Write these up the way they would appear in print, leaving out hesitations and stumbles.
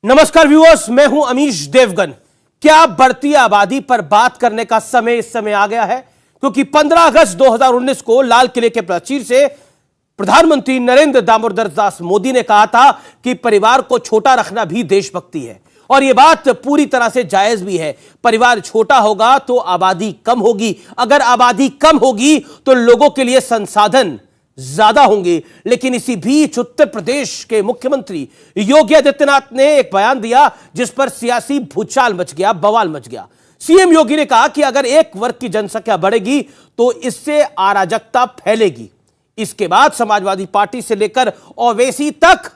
नमस्कार व्यूअर्स, मैं हूं अमीश देवगन। क्या बढ़ती आबादी पर बात करने का समय इस समय आ गया है? क्योंकि 15 अगस्त 2019 को लाल किले के प्राचीर से प्रधानमंत्री नरेंद्र दामोदर दास मोदी ने कहा था कि परिवार को छोटा रखना भी देशभक्ति है, और यह बात पूरी तरह से जायज भी है। परिवार छोटा होगा तो आबादी कम होगी, अगर आबादी कम होगी तो लोगों के लिए संसाधन ज्यादा होंगे। लेकिन इसी बीच उत्तर प्रदेश के मुख्यमंत्री योगी आदित्यनाथ ने एक बयान दिया जिस पर सियासी भूचाल मच गया, बवाल मच गया। सीएम योगी ने कहा कि अगर एक वर्ग की जनसंख्या बढ़ेगी तो इससे अराजकता फैलेगी। इसके बाद समाजवादी पार्टी से लेकर ओवैसी तक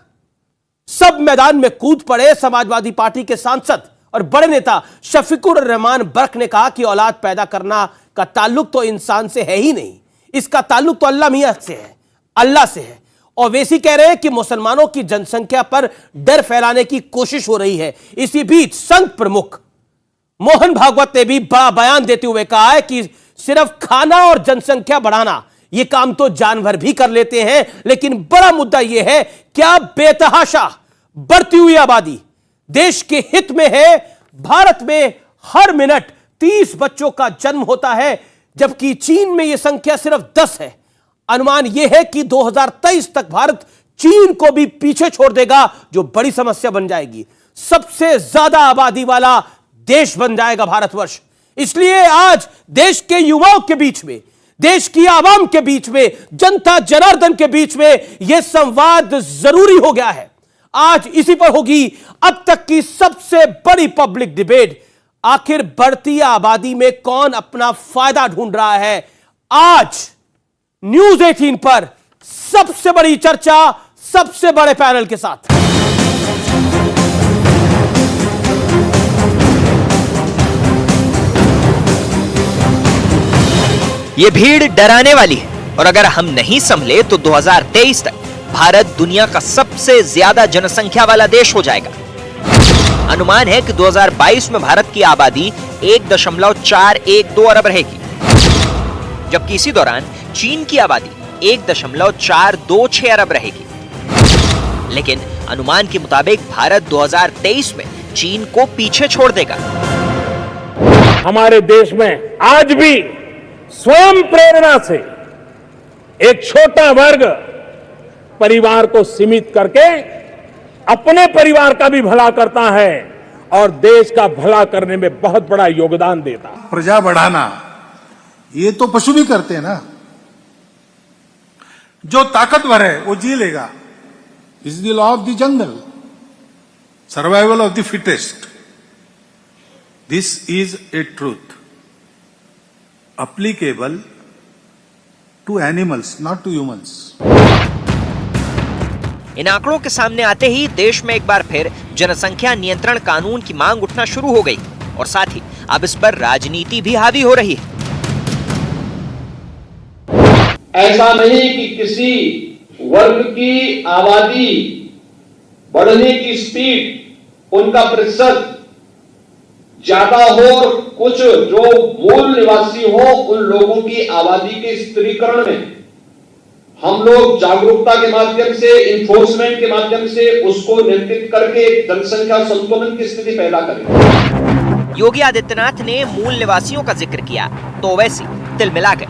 सब मैदान में कूद पड़े। समाजवादी पार्टी के सांसद और बड़े नेता शफीकुर रहमान बर्क ने कहा कि औलाद पैदा करना का ताल्लुक तो इंसान से है ही नहीं, इसका ताल्लुक तो अल्लाह मियां से है, अल्लाह से है। ओवैसी कह रहे हैं कि मुसलमानों की जनसंख्या पर डर फैलाने की कोशिश हो रही है। इसी बीच संघ प्रमुख मोहन भागवत ने भी बड़ा बयान देते हुए कहा है कि सिर्फ खाना और जनसंख्या बढ़ाना यह काम तो जानवर भी कर लेते हैं, लेकिन बड़ा मुद्दा यह है क्या बेतहाशा बढ़ती हुई आबादी देश के हित में है। भारत में हर मिनट 30 बच्चों का जन्म होता है, जबकि चीन में यह संख्या सिर्फ 10 है। अनुमान यह है कि 2023 तक भारत चीन को भी पीछे छोड़ देगा, जो बड़ी समस्या बन जाएगी। सबसे ज्यादा आबादी वाला देश बन जाएगा भारतवर्ष। इसलिए आज देश के युवाओं के बीच में, देश की आवाम के बीच में, जनता जनार्दन के बीच में यह संवाद जरूरी हो गया है। आज इसी पर होगी अब तक की सबसे बड़ी पब्लिक डिबेट। आखिर बढ़ती आबादी में कौन अपना फायदा ढूंढ रहा है? आज न्यूज 18 पर सबसे बड़ी चर्चा सबसे बड़े पैनल के साथ। ये भीड़ डराने वाली है, और अगर हम नहीं संभले तो 2023 तक भारत दुनिया का सबसे ज्यादा जनसंख्या वाला देश हो जाएगा। अनुमान है कि 2022 में भारत की आबादी 1.412 अरब रहेगी, जबकि इसी दौरान चीन की आबादी 1.426 अरब रहेगी। लेकिन अनुमान के मुताबिक भारत 2023 में चीन को पीछे छोड़ देगा। हमारे देश में आज भी स्वयं प्रेरणा से एक छोटा वर्ग परिवार को सीमित करके अपने परिवार का भी भला करता है और देश का भला करने में बहुत बड़ा योगदान देता है। प्रजा बढ़ाना ये तो पशु भी करते हैं ना। जो ताकतवर है वो जी लेगा। Is the law of the jungle, survival of the fittest. This is a truth applicable to animals, not to humans. इन आंकड़ों के सामने आते ही देश में एक बार फिर जनसंख्या नियंत्रण कानून की मांग उठना शुरू हो गई, और साथ ही अब इस पर राजनीति भी हावी हो रही है। ऐसा नहीं कि किसी वर्ग की आबादी बढ़ने की स्पीड, उनका प्रतिशत ज्यादा हो और कुछ जो मूल निवासी हो उन लोगों की आबादी के स्थिरीकरण में हम लोग जागरूकता के माध्यम से, इन्फोर्समेंट के माध्यम से उसको नियंत्रित करके जनसंख्या संतुलन की स्थिति पैदा करें। योगी आदित्यनाथ ने मूल निवासियों का जिक्र किया तो ओवैसी तिल मिला गए।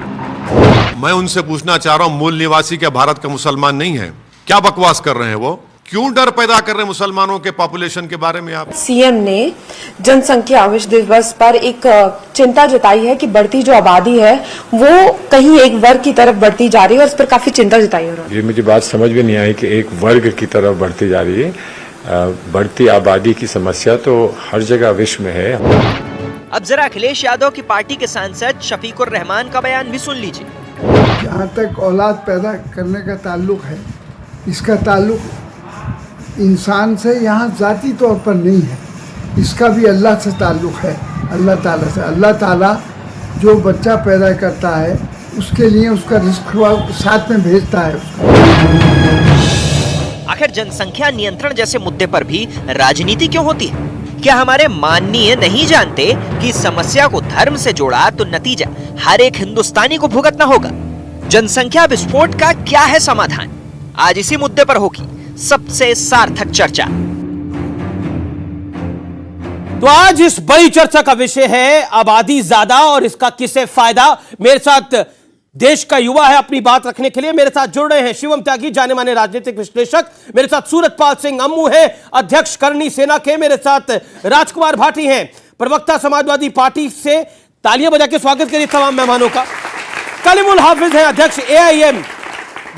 मैं उनसे पूछना चाह रहा हूं, मूल निवासी क्या भारत का मुसलमान नहीं है? क्या बकवास कर रहे हैं वो? क्यों डर पैदा कर रहे हैं मुसलमानों के पॉपुलेशन के बारे में? आप सीएम ने जनसंख्या विश्व दिवस पर एक चिंता जताई है कि बढ़ती जो आबादी है वो कहीं एक वर्ग की तरफ बढ़ती जा रही है, और इस पर काफी चिंता जताई है उन्होंने। ये मुझे बात समझ में नहीं आई कि एक वर्ग की तरफ बढ़ती जा रही है। बढ़ती आबादी की समस्या तो हर जगह विश्व में है। अब जरा अखिलेश यादव की पार्टी के सांसद शफीकुर रहमान का बयान भी सुन लीजिए। जहाँ तक औलाद पैदा करने का ताल्लुक है, इसका ताल्लुक इंसान से यहाँ जाती तौर पर नहीं है, इसका भी अल्लाह से ताल्लुक है, अल्लाह ताला से। अल्लाह ताला जो बच्चा पैदा करता है उसके लिए उसका रिस्क साथ में भेजता है उसको। आखिर जनसंख्या नियंत्रण जैसे मुद्दे पर भी राजनीति क्यों होती है? क्या हमारे माननीय नहीं जानते कि समस्या को धर्म से जोड़ा तो नतीजा हर एक हिंदुस्तानी को भुगतना होगा? जनसंख्या विस्फोट का क्या है समाधान? आज इसी मुद्दे पर होगी सबसे सार्थक चर्चा। तो आज इस बड़ी चर्चा का विषय है आबादी ज्यादा और इसका किसे फायदा। मेरे साथ देश का युवा है अपनी बात रखने के लिए, मेरे साथ जुड़ रहे हैं शिवम त्यागी, जाने माने राजनीतिक विश्लेषक, मेरे साथ सूरजपाल सिंह अम्मू है, अध्यक्ष करनी सेना के, मेरे साथ राजकुमार भाटी हैं, प्रवक्ता समाजवादी पार्टी से। तालियां बजा के स्वागत करिए तमाम मेहमानों का। कलीमुल हाफिज हैं, अध्यक्ष एआईएम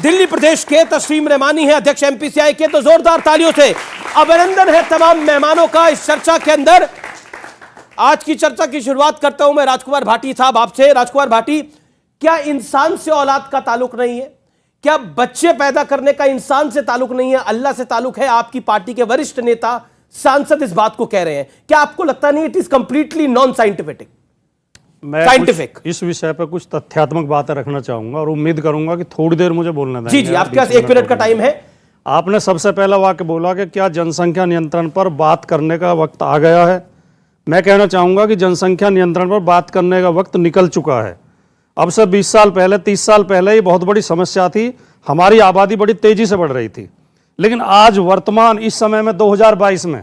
दिल्ली प्रदेश के। तस्लीम रहमानी है, अध्यक्ष एमपीसीआई के। तो जोरदार तालियों से अभिनंदन है तमाम मेहमानों का इस चर्चा के अंदर। आज की चर्चा की शुरुआत करता हूं मैं राजकुमार भाटी साहब आपसे। राजकुमार भाटी, क्या इंसान से औलाद का ताल्लुक नहीं है? क्या बच्चे पैदा करने का इंसान से ताल्लुक नहीं है, अल्लाह से ताल्लुक है? आपकी पार्टी के वरिष्ठ नेता सांसद इस बात को कह रहे हैं। क्या आपको लगता नहीं it is completely non scientific? मैं साइंटिफिक इस विषय पर कुछ तथ्यात्मक बातें रखना चाहूंगा और उम्मीद करूंगा कि थोड़ी देर मुझे बोलना देंगे। जी जी, आपके पास 1 मिनट का टाइम है। आपने सबसे पहला वाक्य बोला कि क्या जनसंख्या नियंत्रण पर बात करने का वक्त आ गया है। मैं कहना चाहूंगा कि जनसंख्या नियंत्रण पर बात करने का वक्त निकल चुका है। अब से 20 साल पहले, 30 साल पहले ये बहुत बड़ी समस्या थी, हमारी आबादी बड़ी तेजी से बढ़ रही थी। लेकिन आज वर्तमान इस समय में 2022 में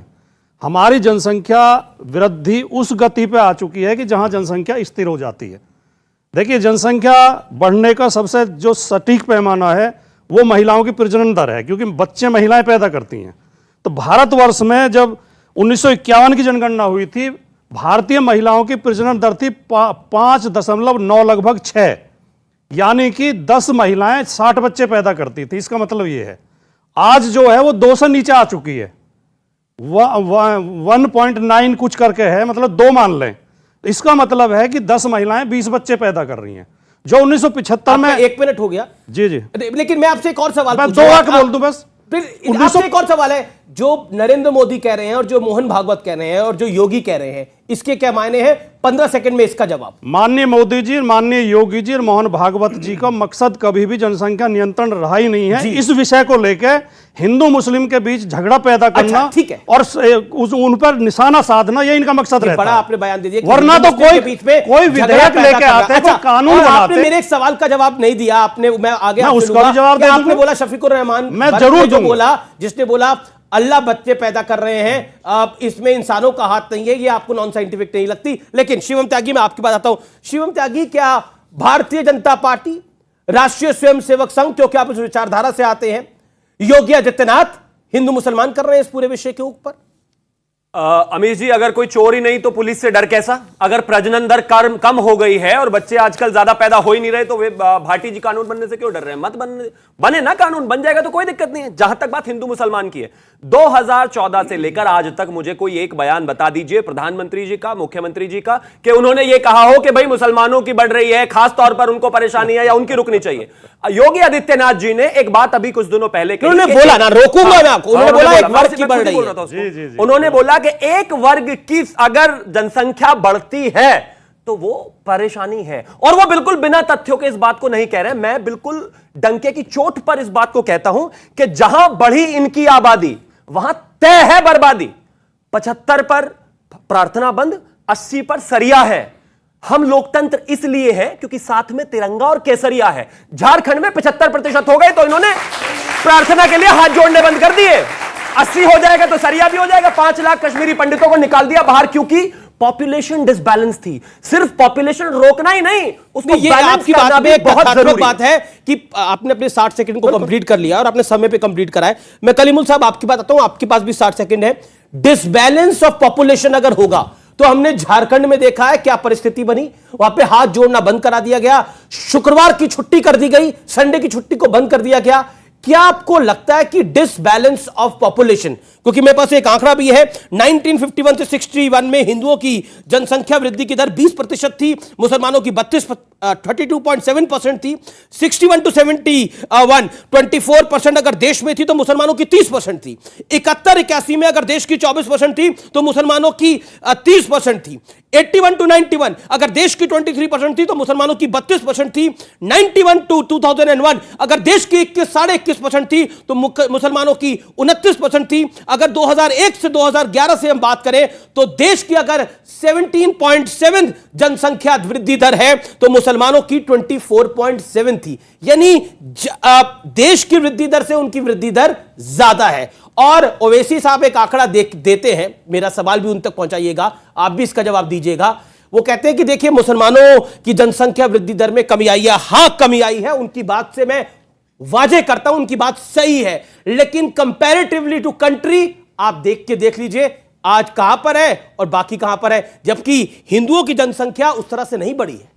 हमारी जनसंख्या वृद्धि उस गति पे आ चुकी है कि जहां जनसंख्या स्थिर हो जाती है। देखिए, जनसंख्या बढ़ने का सबसे जो सटीक पैमाना है वो महिलाओं की प्रजनन दर है, क्योंकि बच्चे महिलाएं पैदा करती हैं। तो भारतवर्ष में जब 1951 की जनगणना हुई थी, भारतीय महिलाओं की प्रजनन दर थी 5.9 लगभग 6, यानी कि 10 महिलाएं 60 बच्चे पैदा करती थी। इसका मतलब ये है आज जो है वो 2 से नीचे आ चुकी है, 1.9 कुछ करके है, मतलब 2 मान लें। इसका मतलब है कि 10 महिलाएं 20 बच्चे पैदा कर रही हैं, जो 1975 में। 1 मिनट हो गया। जी जी, लेकिन मैं आपसे एक और सवाल, मैं 2 वाक्य बोल दूं बस। फिर आपसे एक और सवाल है, जो नरेंद्र मोदी कह रहे हैं और जो मोहन भागवत कह रहे हैं और जो योगी कह रहे हैं, इसके क्या मायने हैं? 15 सेकंड में इसका जवाब। माननीय मोदी जी, माननीय योगी जी और मोहन भागवत जी का मकसद कभी भी जनसंख्या नियंत्रण रहा ही नहीं है। इस विषय को लेकर हिंदू मुस्लिम के बीच झगड़ा पैदा करना, ठीक है, और उन पर निशाना साधना, ये इनका मकसद रहता है। बड़ा आपने बयान दे दिया, वरना तो कोई विधेयक लेके आते हैं, कोई कानून बनाते। आपने मेरे एक सवाल का जवाब नहीं दिया। आपने, मैं आगे उसका भी जवाब दे दूंगा। आपने बोला शफीकुर रहमान, मैं जरूर जो बोला, जिसने बोला अल्लाह बच्चे पैदा कर रहे हैं, अब इसमें इंसानों का हाथ नहीं है, ये आपको नॉन साइंटिफिक नहीं लगती। लेकिन शिवम त्यागी, मैं आपकी बात आता हूं। शिवम त्यागी, क्या भारतीय जनता पार्टी, राष्ट्रीय स्वयंसेवक संघ, क्योंकि आप उस विचारधारा से आते हैं, योगी आदित्यनाथ हिंदू मुसलमान कर रहे हैं इस पूरे विषय के ऊपर? अमीर जी, अगर कोई चोर ही नहीं तो पुलिस से डर कैसा? अगर प्रजनन दर कम हो गई है और बच्चे आजकल ज्यादा पैदा हो ही नहीं रहे, तो वे भाटी जी कानून बनने से क्यों डर रहे हैं? मत बने ना, कानून बन जाएगा तो कोई दिक्कत नहीं है। जहां तक बात हिंदू मुसलमान की है, 2014 से लेकर आज तक मुझे कोई एक बयान बता दीजिए प्रधानमंत्री जी का, मुख्यमंत्री जी का, कि उन्होंने ये कहा हो कि भाई मुसलमानों की बढ़ रही है, खास तौर पर उनको परेशानी है या उनकी रुकनी चाहिए। योगी आदित्यनाथ जी ने एक बात अभी कुछ दिनों पहले उन्होंने बोला ना, रोकूंगा मैं आपको, उन्होंने बोला एक वर्ग की बढ़ रही है। उन्होंने बोला कि एक वर्ग की अगर जनसंख्या बढ़ती है तो वो परेशानी है, और वो बिल्कुल बिना तथ्यों के इस बात को नहीं कह रहे। मैं बिल्कुल डंके की चोट पर इस बात को कहता हूं कि जहां बढ़ी इनकी आबादी वहां तय है बर्बादी। 75 पर प्रार्थना बंद, 80 पर सरिया है। हम लोकतंत्र इसलिए है क्योंकि साथ में तिरंगा और केसरिया है। झारखंड में 75% हो गए तो इन्होंने प्रार्थना के लिए हाथ जोड़ने बंद कर दिए। 80 हो जाएगा तो सरिया भी हो जाएगा। 5 लाख कश्मीरी पंडितों को निकाल दिया बाहर, क्योंकि पॉपुलेशन डिसबैलेंस थी। सिर्फ पॉपुलेशन रोकना ही नहीं, उसको ये बैलेंस आपकी करना बात भी में बहुत जरूरी बात है कि आपने अपने 60 सेकंड को कंप्लीट कर लिया और आपने समय पे कंप्लीट करा है। मैं कलीमुल साहब आपकी बात आता हूं, आपके पास भी 60 सेकंड है। डिसबैलेंस ऑफ पॉपुलेशन अगर होगा तो हमने झारखंड में देखा है क्या परिस्थिति बनी। वहां पे हाथ जोड़ना बंद करा दिया गया, शुक्रवार की छुट्टी कर दी गई, संडे की छुट्टी को बंद कर दिया गया। क्या आपको लगता है कि डिसबैलेंस ऑफ पॉपुलेशन, क्योंकि मेरे पास एक आंकड़ा भी है, 1951 से 61 में हिंदुओं की जनसंख्या वृद्धि की दर 20% थी, मुसलमानों की 32.7% थी। 61 to 71 24% अगर देश में थी तो मुसलमानों की 30% थी। 71-81 में अगर देश की 24% थी तो मुसलमानों की 30% थी। 81 to 91 अगर देश की 23% थी तो मुसलमानों की 32% थी। 91 to 2001 अगर देश की 21 साढ़े 21 35% थी तो मुसलमानों की 29% थी। अगर 2001 से 2011 से हम बात करें तो देश की अगर 17.7 जनसंख्या वृद्धि दर है तो मुसलमानों की 24.7 थी। यानी देश की वृद्धि दर से उनकी वृद्धि दर ज्यादा है। और ओवैसी साहब एक आंकड़ा देते हैं, मेरा सवाल भी उन तक पहुंचाइएगा, आप भी इसका जवाब दीजिएगा। वो कहते हैं कि देखिए मुसलमानों की जनसंख्या वृद्धि दर में कमी आई है। हां कमी आई है, उनकी बात से मैं वाजे करता हूं, उनकी बात सही है, लेकिन कंपैरेटिवली टू कंट्री आप देख लीजिए आज कहां पर है और बाकी कहां पर है, जबकि हिंदुओं की जनसंख्या उस तरह से नहीं बढ़ी है।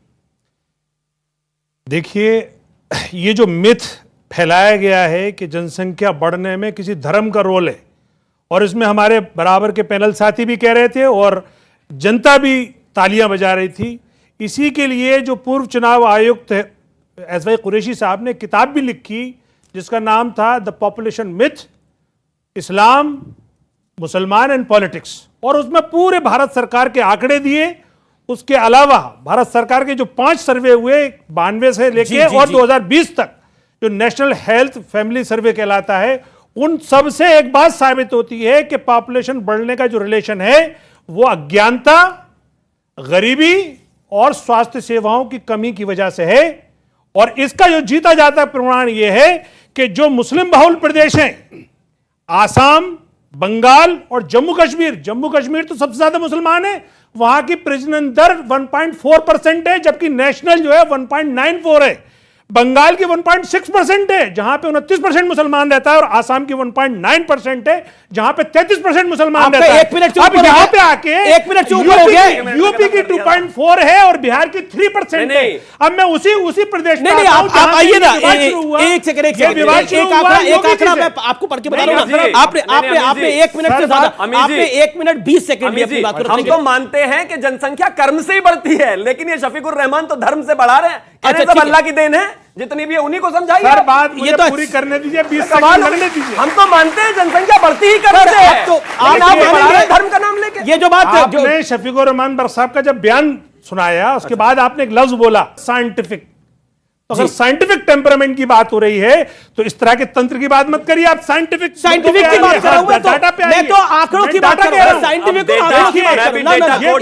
देखिए, ये जो मिथ फैलाया गया है कि जनसंख्या बढ़ने में किसी धर्म का रोल है, और इसमें हमारे बराबर के पैनल साथी भी कह रहे थे और जनता भी तालियां बजा रही थी। इसी के लिए जो पूर्व चुनाव आयुक्त एसवाई कुरैशी साहब ने किताब भी लिखी जिसका नाम था द पॉपुलेशन मिथ, इस्लाम, मुसलमान एंड पॉलिटिक्स, और उसमें पूरे भारत सरकार के आंकड़े दिए। उसके अलावा भारत सरकार के जो 5 सर्वे हुए 92 से लेके और 2020 तक, जो नेशनल हेल्थ फैमिली सर्वे कहलाता है, उन सब से एक बात साबित होती है कि पॉपुलेशन बढ़ने का जो रिलेशन है वो अज्ञानता, गरीबी और स्वास्थ्य सेवाओं की कमी की वजह से है। और इसका जो जीता जाता प्रमाण यह है कि जो मुस्लिम बहुल प्रदेश हैं, आसाम, बंगाल और जम्मू कश्मीर तो सबसे ज्यादा मुसलमान है, वहां की प्रजनन दर 1.4% है, जबकि नेशनल जो है 1.94 है। बंगाल की 1.6% है जहां पे 29% मुसलमान रहता है, और आसाम की 1.9% है जहां पे 33% मुसलमान रहता है। अब यहां पे आके यूपी की 2.4 है और बिहार की 3% है। अब मैं उसी प्रदेश में आप आइए ना, एक सेकंड एक आंकड़ा मैं आपको पढ़ के बता रहा हूं। आपने 1 मिनट से ज्यादा, आपने 1 मिनट 20 सेकंड लिया अपनी बात को। हम तो मानते हैं कि जनसंख्या कर्म से ही बढ़ती है, लेकिन ये शफीकुर रहमान तो धर्म से बढ़ा रहे हैं। सब अल्लाह की देन है, जितनी भी है उन्हीं को समझाइए। सर, बात मुझे तो पूरी करने दीजिए, 20 सेकंड लगने दीजिए। हम तो मानते हैं जनसंख्या बढ़ती ही कर्म से है, तो आप बढ़ा रहे हैं धर्म का नाम लेके। ये जो बात आपने शफीकुर रहमान बर साहब का जब बयान सुनाया, उसके बाद आपने एक लफ्ज बोला साइंटिफिक। तो अगर साइंटिफिक टेम्परामेंट की बात हो रही है तो इस तरह के तंत्र की बात मत करिए। आप साइंटिफिक की बात कर रहा हूं, मैं तो आंकड़ों की बात कर रहा हूं, साइंटिफिक और आंकड़ों की बात कर रहा हूं।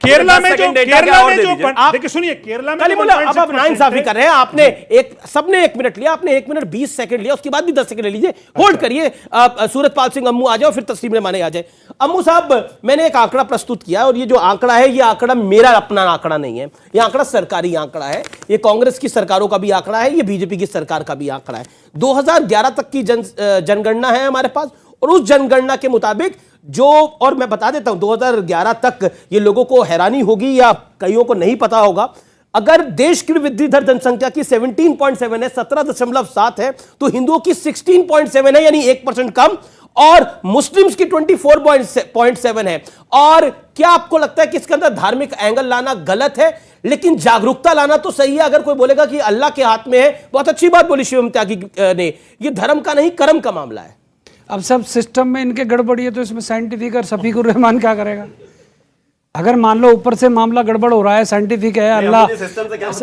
केरला में जो देखिए, सुनिए, केरला में अब आप नाइंसाफी कर रहे हैं। आपने सबने 1 मिनट लिया, आपने 1 मिनट 20 सेकंड लिया, उसके बाद भी 10 सेकंड ले लीजिए। होल्ड करिए, सूरजपाल सिंह अम्मू आ जाओ, फिर तस्लीम रहमानी आ जाए। अम्मू साहब, मैंने एक आंकड़ा प्रस्तुत किया और ये जो आंकड़ा है, ये आंकड़ा मेरा अपना आंकड़ा नहीं है, ये आंकड़ा सरकारी आंकड़ा है। ये कांग्रेस की सरकारों का भी आंकड़ा है, ये बीजेपी की सरकार का भी आंकड़ा है। 2011 तक की जनगणना है हमारे पास, और उस जनगणना के मुताबिक जो, और मैं बता देता हूं 2011 तक, ये लोगों को हैरानी होगी या कईयों को नहीं पता होगा, अगर देश की वृद्धि दर जनसंख्या की 17.7 है, 17.7 है, तो हिंदुओं की 16.7 है, यानी 1% कम, और मुस्लिम्स की 24.7 है। और क्या आपको लगता है कि इसके अंदर धार्मिक एंगल लाना गलत है? लेकिन जागरूकता लाना तो सही है। अगर कोई बोलेगा कि अल्लाह के हाथ में है, बहुत अच्छी बात बोली शिवम त्यागी ने, ये धर्म का नहीं कर्म का मामला है। अब सब सिस्टम में इनके गड़बड़ी है, तो इसमें साइंटिफिक और शफीकुर रहमान क्या करेगा? अगर मान लो ऊपर से मामला गड़बड़ हो रहा है, साइंटिफिक है, अल्लाह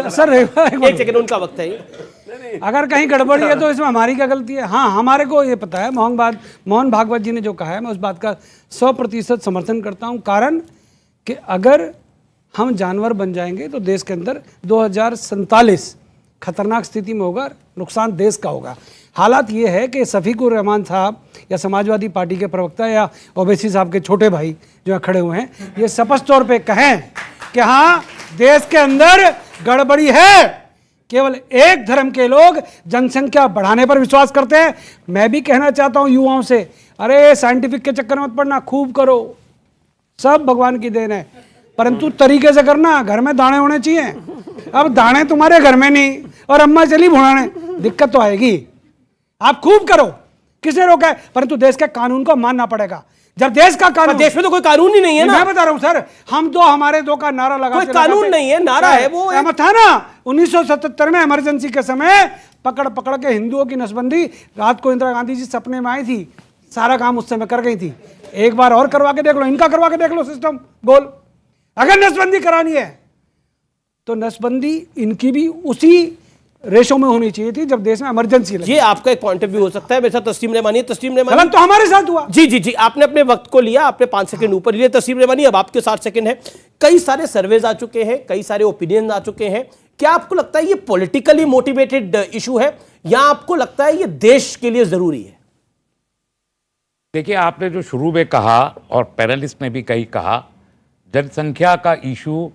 सर एक सेकंड, उनका वक्त है। अगर कहीं गड़बड़ी है तो इसमें हमारी क्या गलती है? हाँ, हमारे को ये पता है, मोहन भागवत जी ने जो कहा है, मैं उस बात का 100% समर्थन करता हूँ। कारण कि अगर हम जानवर बन जाएंगे तो देश के अंदर 2047 खतरनाक स्थिति में होगा, नुकसान देश का होगा। हालात ये है कि शफीकुर रहमान साहब या समाजवादी पार्टी के प्रवक्ता या ओवैसी साहब के छोटे भाई जो खड़े हुए हैं, ये स्पष्ट तौर पे कहें कि हाँ, देश के अंदर गड़बड़ी है। केवल एक धर्म के लोग जनसंख्या बढ़ाने पर विश्वास करते हैं। मैं भी कहना चाहता हूं युवाओं से, अरे साइंटिफिक के चक्कर मत पड़ना, खूब करो, सब भगवान की देन है, परंतु तरीके से करना। घर में दाने होने चाहिए। अब दाने तुम्हारे घर में नहीं और अम्मा चली भुनाने, दिक्कत तो आएगी। आप खूब करो, किसने रोका है? परंतु देश के कानून को मानना पड़ेगा। जब देश का कानून, देश में तो कोई कानून ही नहीं है ना। मैं बता रहा हूं सर, हम दो हमारे दो का नारा लगा, कोई कानून नहीं है, नारा है वो था ना 1977 में इमरजेंसी के समय पकड़ के हिंदुओं की नसबंदी। रात को इंदिरा गांधी जी सपने में आई थी, सारा काम उस समय कर गई थी। एक बार और करवा के देख लो, इनका करवा के देख लो सिस्टम गोल। अगर नसबंदी करानी है तो नसबंदी इनकी भी उसी रेशो में होनी चाहिए थी जब देश में इमरजेंसी लगी। ये आपका एक पॉइंट ऑफ व्यू हो सकता है। मेरे साथ तस्लीम रहमानी है। तस्लीम रहमानी, गलत तो हमारे साथ हुआ। जी जी जी, आपने अपने वक्त को लिया, आपने 5 सेकंड ऊपर लिए। तस्लीम रहमानी, अब आपके 60 सेकंड है। कई सारे सर्वेज आ चुके हैं, कई सारे ओपिनियन आ चुके हैं। क्या आपको लगता है ये पॉलिटिकली मोटिवेटेड इशू है या आपको लगता है ये देश के लिए जरूरी है? देखिए, आपने जो शुरू में कहा और पैनलिस्ट ने भी कहीं कहा, जनसंख्या का इशू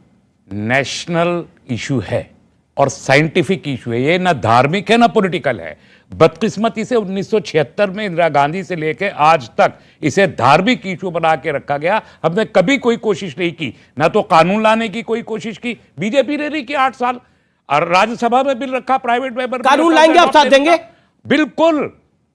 नेशनल इशू है और साइंटिफिक इशू है। ये ना धार्मिक है ना पॉलिटिकल है। बदकिस्मती से 1976 में इंदिरा गांधी से लेकर आज तक इसे धार्मिक इशू बना के रखा गया। हमने कभी कोई कोशिश नहीं की, ना तो कानून लाने की कोई कोशिश की, बीजेपी ने नहीं की 8 साल। और राज्यसभा में बिल रखा, प्राइवेट मेंबर कानून लाएंगे, आप साथ देंगे? बिल्कुल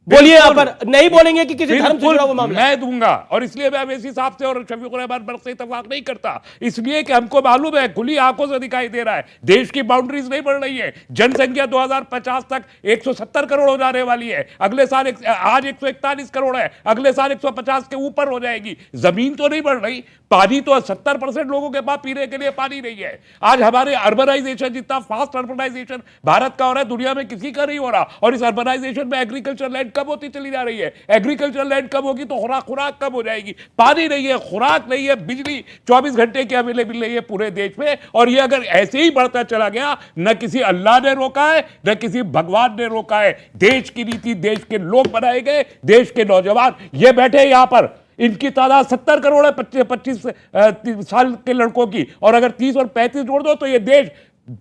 बोलिए। यहाँ पर नहीं बोलेंगे कि किसी धर्म से जुड़ा हुआ मामला मैं दूंगा। और इसलिए मैं अवैसी साहब से और शफीकुर रहमान बर्क से इत्तेफाक नहीं करता, इसलिए कि हमको मालूम है, खुली आंखों से दिखाई दे रहा है, देश की बाउंड्रीज नहीं बढ़ रही है। जनसंख्या 2050 तक 170 करोड़ हो जाने वाली है। अगले साल आज 141 करोड़ है, अगले साल 150 के ऊपर हो जाएगी। जमीन तो नहीं बढ़ रही, पानी तो 70% लोगों के पास पीने के लिए पानी नहीं है। आज हमारे अर्बनाइजेशन, जितना फास्ट अर्बनाइजेशन भारत का हो रहा है, दुनिया में किसी का नहीं हो रहा। और इस अर्बनाइजेशन में एग्रीकल्चर लैंड कब होती चली जा रही है? एग्रीकल्चर लैंड कब होगी तो खुराक कब हो जाएगी? पानी नहीं है, खुराक नहीं है, बिजली 24 घंटे की अवेलेबल नहीं है पूरे देश में। और ये अगर ऐसे ही बढ़ता चला गया, न किसी अल्लाह ने रोका है, न किसी भगवान ने रोका है। देश की नीति देश के लोग बनाए गए, देश के नौजवान ये बैठे यहां पर, इनकी तादाद 70 करोड़ है 25 साल के लड़कों की। और अगर 30 और 35 जोड़ दो तो ये देश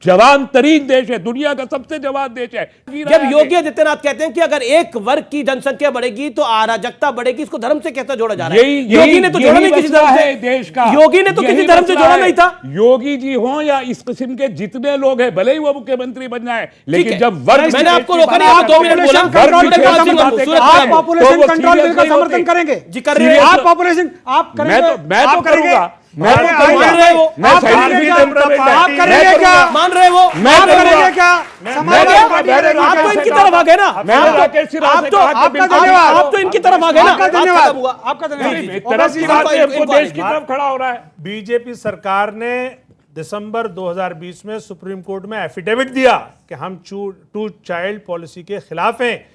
जवान तरीन देश है, दुनिया का सबसे जवान देश है। जब योगी आदित्यनाथ कहते हैं कि अगर एक वर्ग की जनसंख्या बढ़ेगी तो अराजकता बढ़ेगी, इसको धर्म से कैसे जोड़ा जा रहा है? योगी ने तो जोड़ा नहीं किसी धर्म से, देश का योगी ने तो किसी धर्म से जोड़ा नहीं था। योगी जी हो या इस किस्म के जितने लोग हैं, भले ही वो मुख्यमंत्री बन जाए, लेकिन जब वर्ग, मैंने आपको रोका नहीं, आप 2 मिनट बोला। आप पॉपुलेशन कंट्रोल बिल का समर्थन करेंगे जी? कर रहे हैं आप पॉपुलेशन? आप करेंगे? मैं तो करूंगा। मैं मान रहे हो? आप करेंगे क्या? मान रहे हो? मैं करेंगे क्या? आप तो इनकी तरफ आ गए ना, आप तो इनकी तरफ आ गए ना। आपका धन्यवाद, आपका देश की तरफ खड़ा हो रहा है। बीजेपी सरकार ने दिसंबर 2020 में सुप्रीम कोर्ट में एफिडेविट दिया कि हम 2 चाइल्ड पॉलिसी के खिलाफ हैं।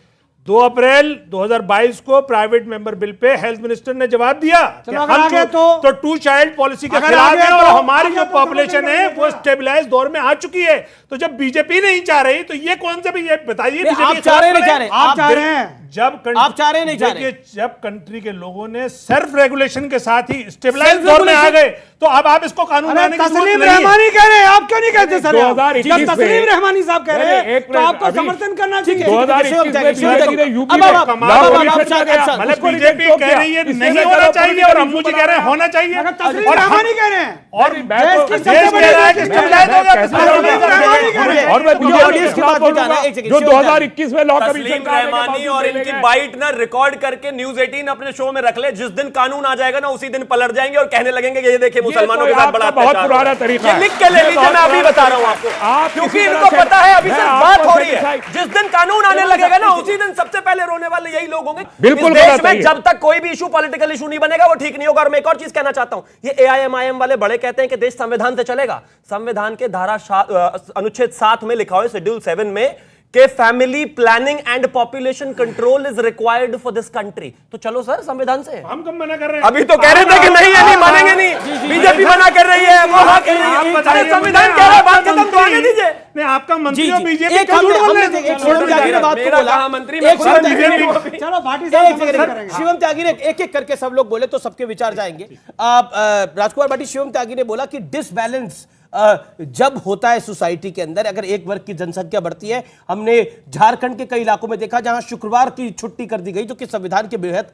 2 अप्रैल 2022 को private member bill pay health minister ने जवाब दिया कि हम तो 2 चाइल्ड पॉलिसी के खिलाफ हैं और हमारी जो पॉपुलेशन है वो स्टेबलाइज दौर में आ चुकी है। तो जब बीजेपी नहीं चाह रही तो ये कौन से भी, ये बताइए आप चाह रहे नहीं चाह रहे? आप चाह रहे हैं? जब आप चाह रहे नहीं चाह रहे? जब कंट्री के लोगों ने सेल्फ रेगुलेशन के साथ ही स्टेबलाइज दौर में आ गए तो अब आप इसको कानून लाने की जरूरत नहीं है। तस्लीम रहमानी कह रहे हैं, आप क्यों नहीं कहते सर? 2021 जब तस्लीम रहमानी साहब कह रहे हैं तो आपको समर्थन करना चाहिए। 2021 में यूपी मतलब बीजेपी कह रही है नहीं होना चाहिए और हम मुझे कह रहे हैं होना चाहिए। तस्लीम रहमानी कह रहे हैं और देश कह रहा है कि स्टेबलाइज हो गया। तस्लीम रहमानी कह रहे हैं और मैं जो 2021 में लॉ कमीशन रहमानी और इनकी बाइट ना रिकॉर्ड करके न्यूज 18 अपने शो में रख ले। जिस दिन कानून आ जाएगा ना उसी दिन पलट जाएंगे और कहने लगेंगे कि ये देखिए मुसलमानों के साथ बड़ा बहुत पुराना तरीका है। लिख के ले लीजिए, मैं अभी बता रहा हूं आपको, क्योंकि इनको पता है अभी सिर्फ बात हो रही है। जिस दिन कानून आने लगेगा ना उसी दिन सबसे पहले रोने वाले यही लोग होंगे। बिल्कुल इस देश में जब तक कोई भी इशू पॉलिटिकल इशू नहीं बनेगा वो ठीक नहीं होगा। और मैं एक और चीज कहना चाहता हूं, ये एआईएमआईएम वाले बड़े कहते हैं कि देश संविधान से चलेगा। संविधान के धारा अनुच्छेद 7 में लिखा है, शेड्यूल 7 में, कि family planning and population control is required for this country. तो चलो सर संविधान से। हम कब मना कर रहे हैं? अभी तो कह रहे थे कि नहीं है, नहीं मानेंगे नहीं, बीजेपी मना कर रही है, वो हाँ कर रही है, संविधान कह रहा है, बात खत्म तो आगे दीजिए। नहीं, आपका मंत्री और बीजेपी एक शिवम त्यागी ने एक करके सब लोग बोले तो सबके विचार जाएंगे। राजकुमार भाटी, शिवम त्यागी ने बोला कि डिसबैलेंस जब होता है सोसाइटी के अंदर, अगर एक वर्ग की जनसंख्या बढ़ती है, हमने झारखंड के कई इलाकों में देखा जहां शुक्रवार की छुट्टी कर दी गई जो कि संविधान के बेहद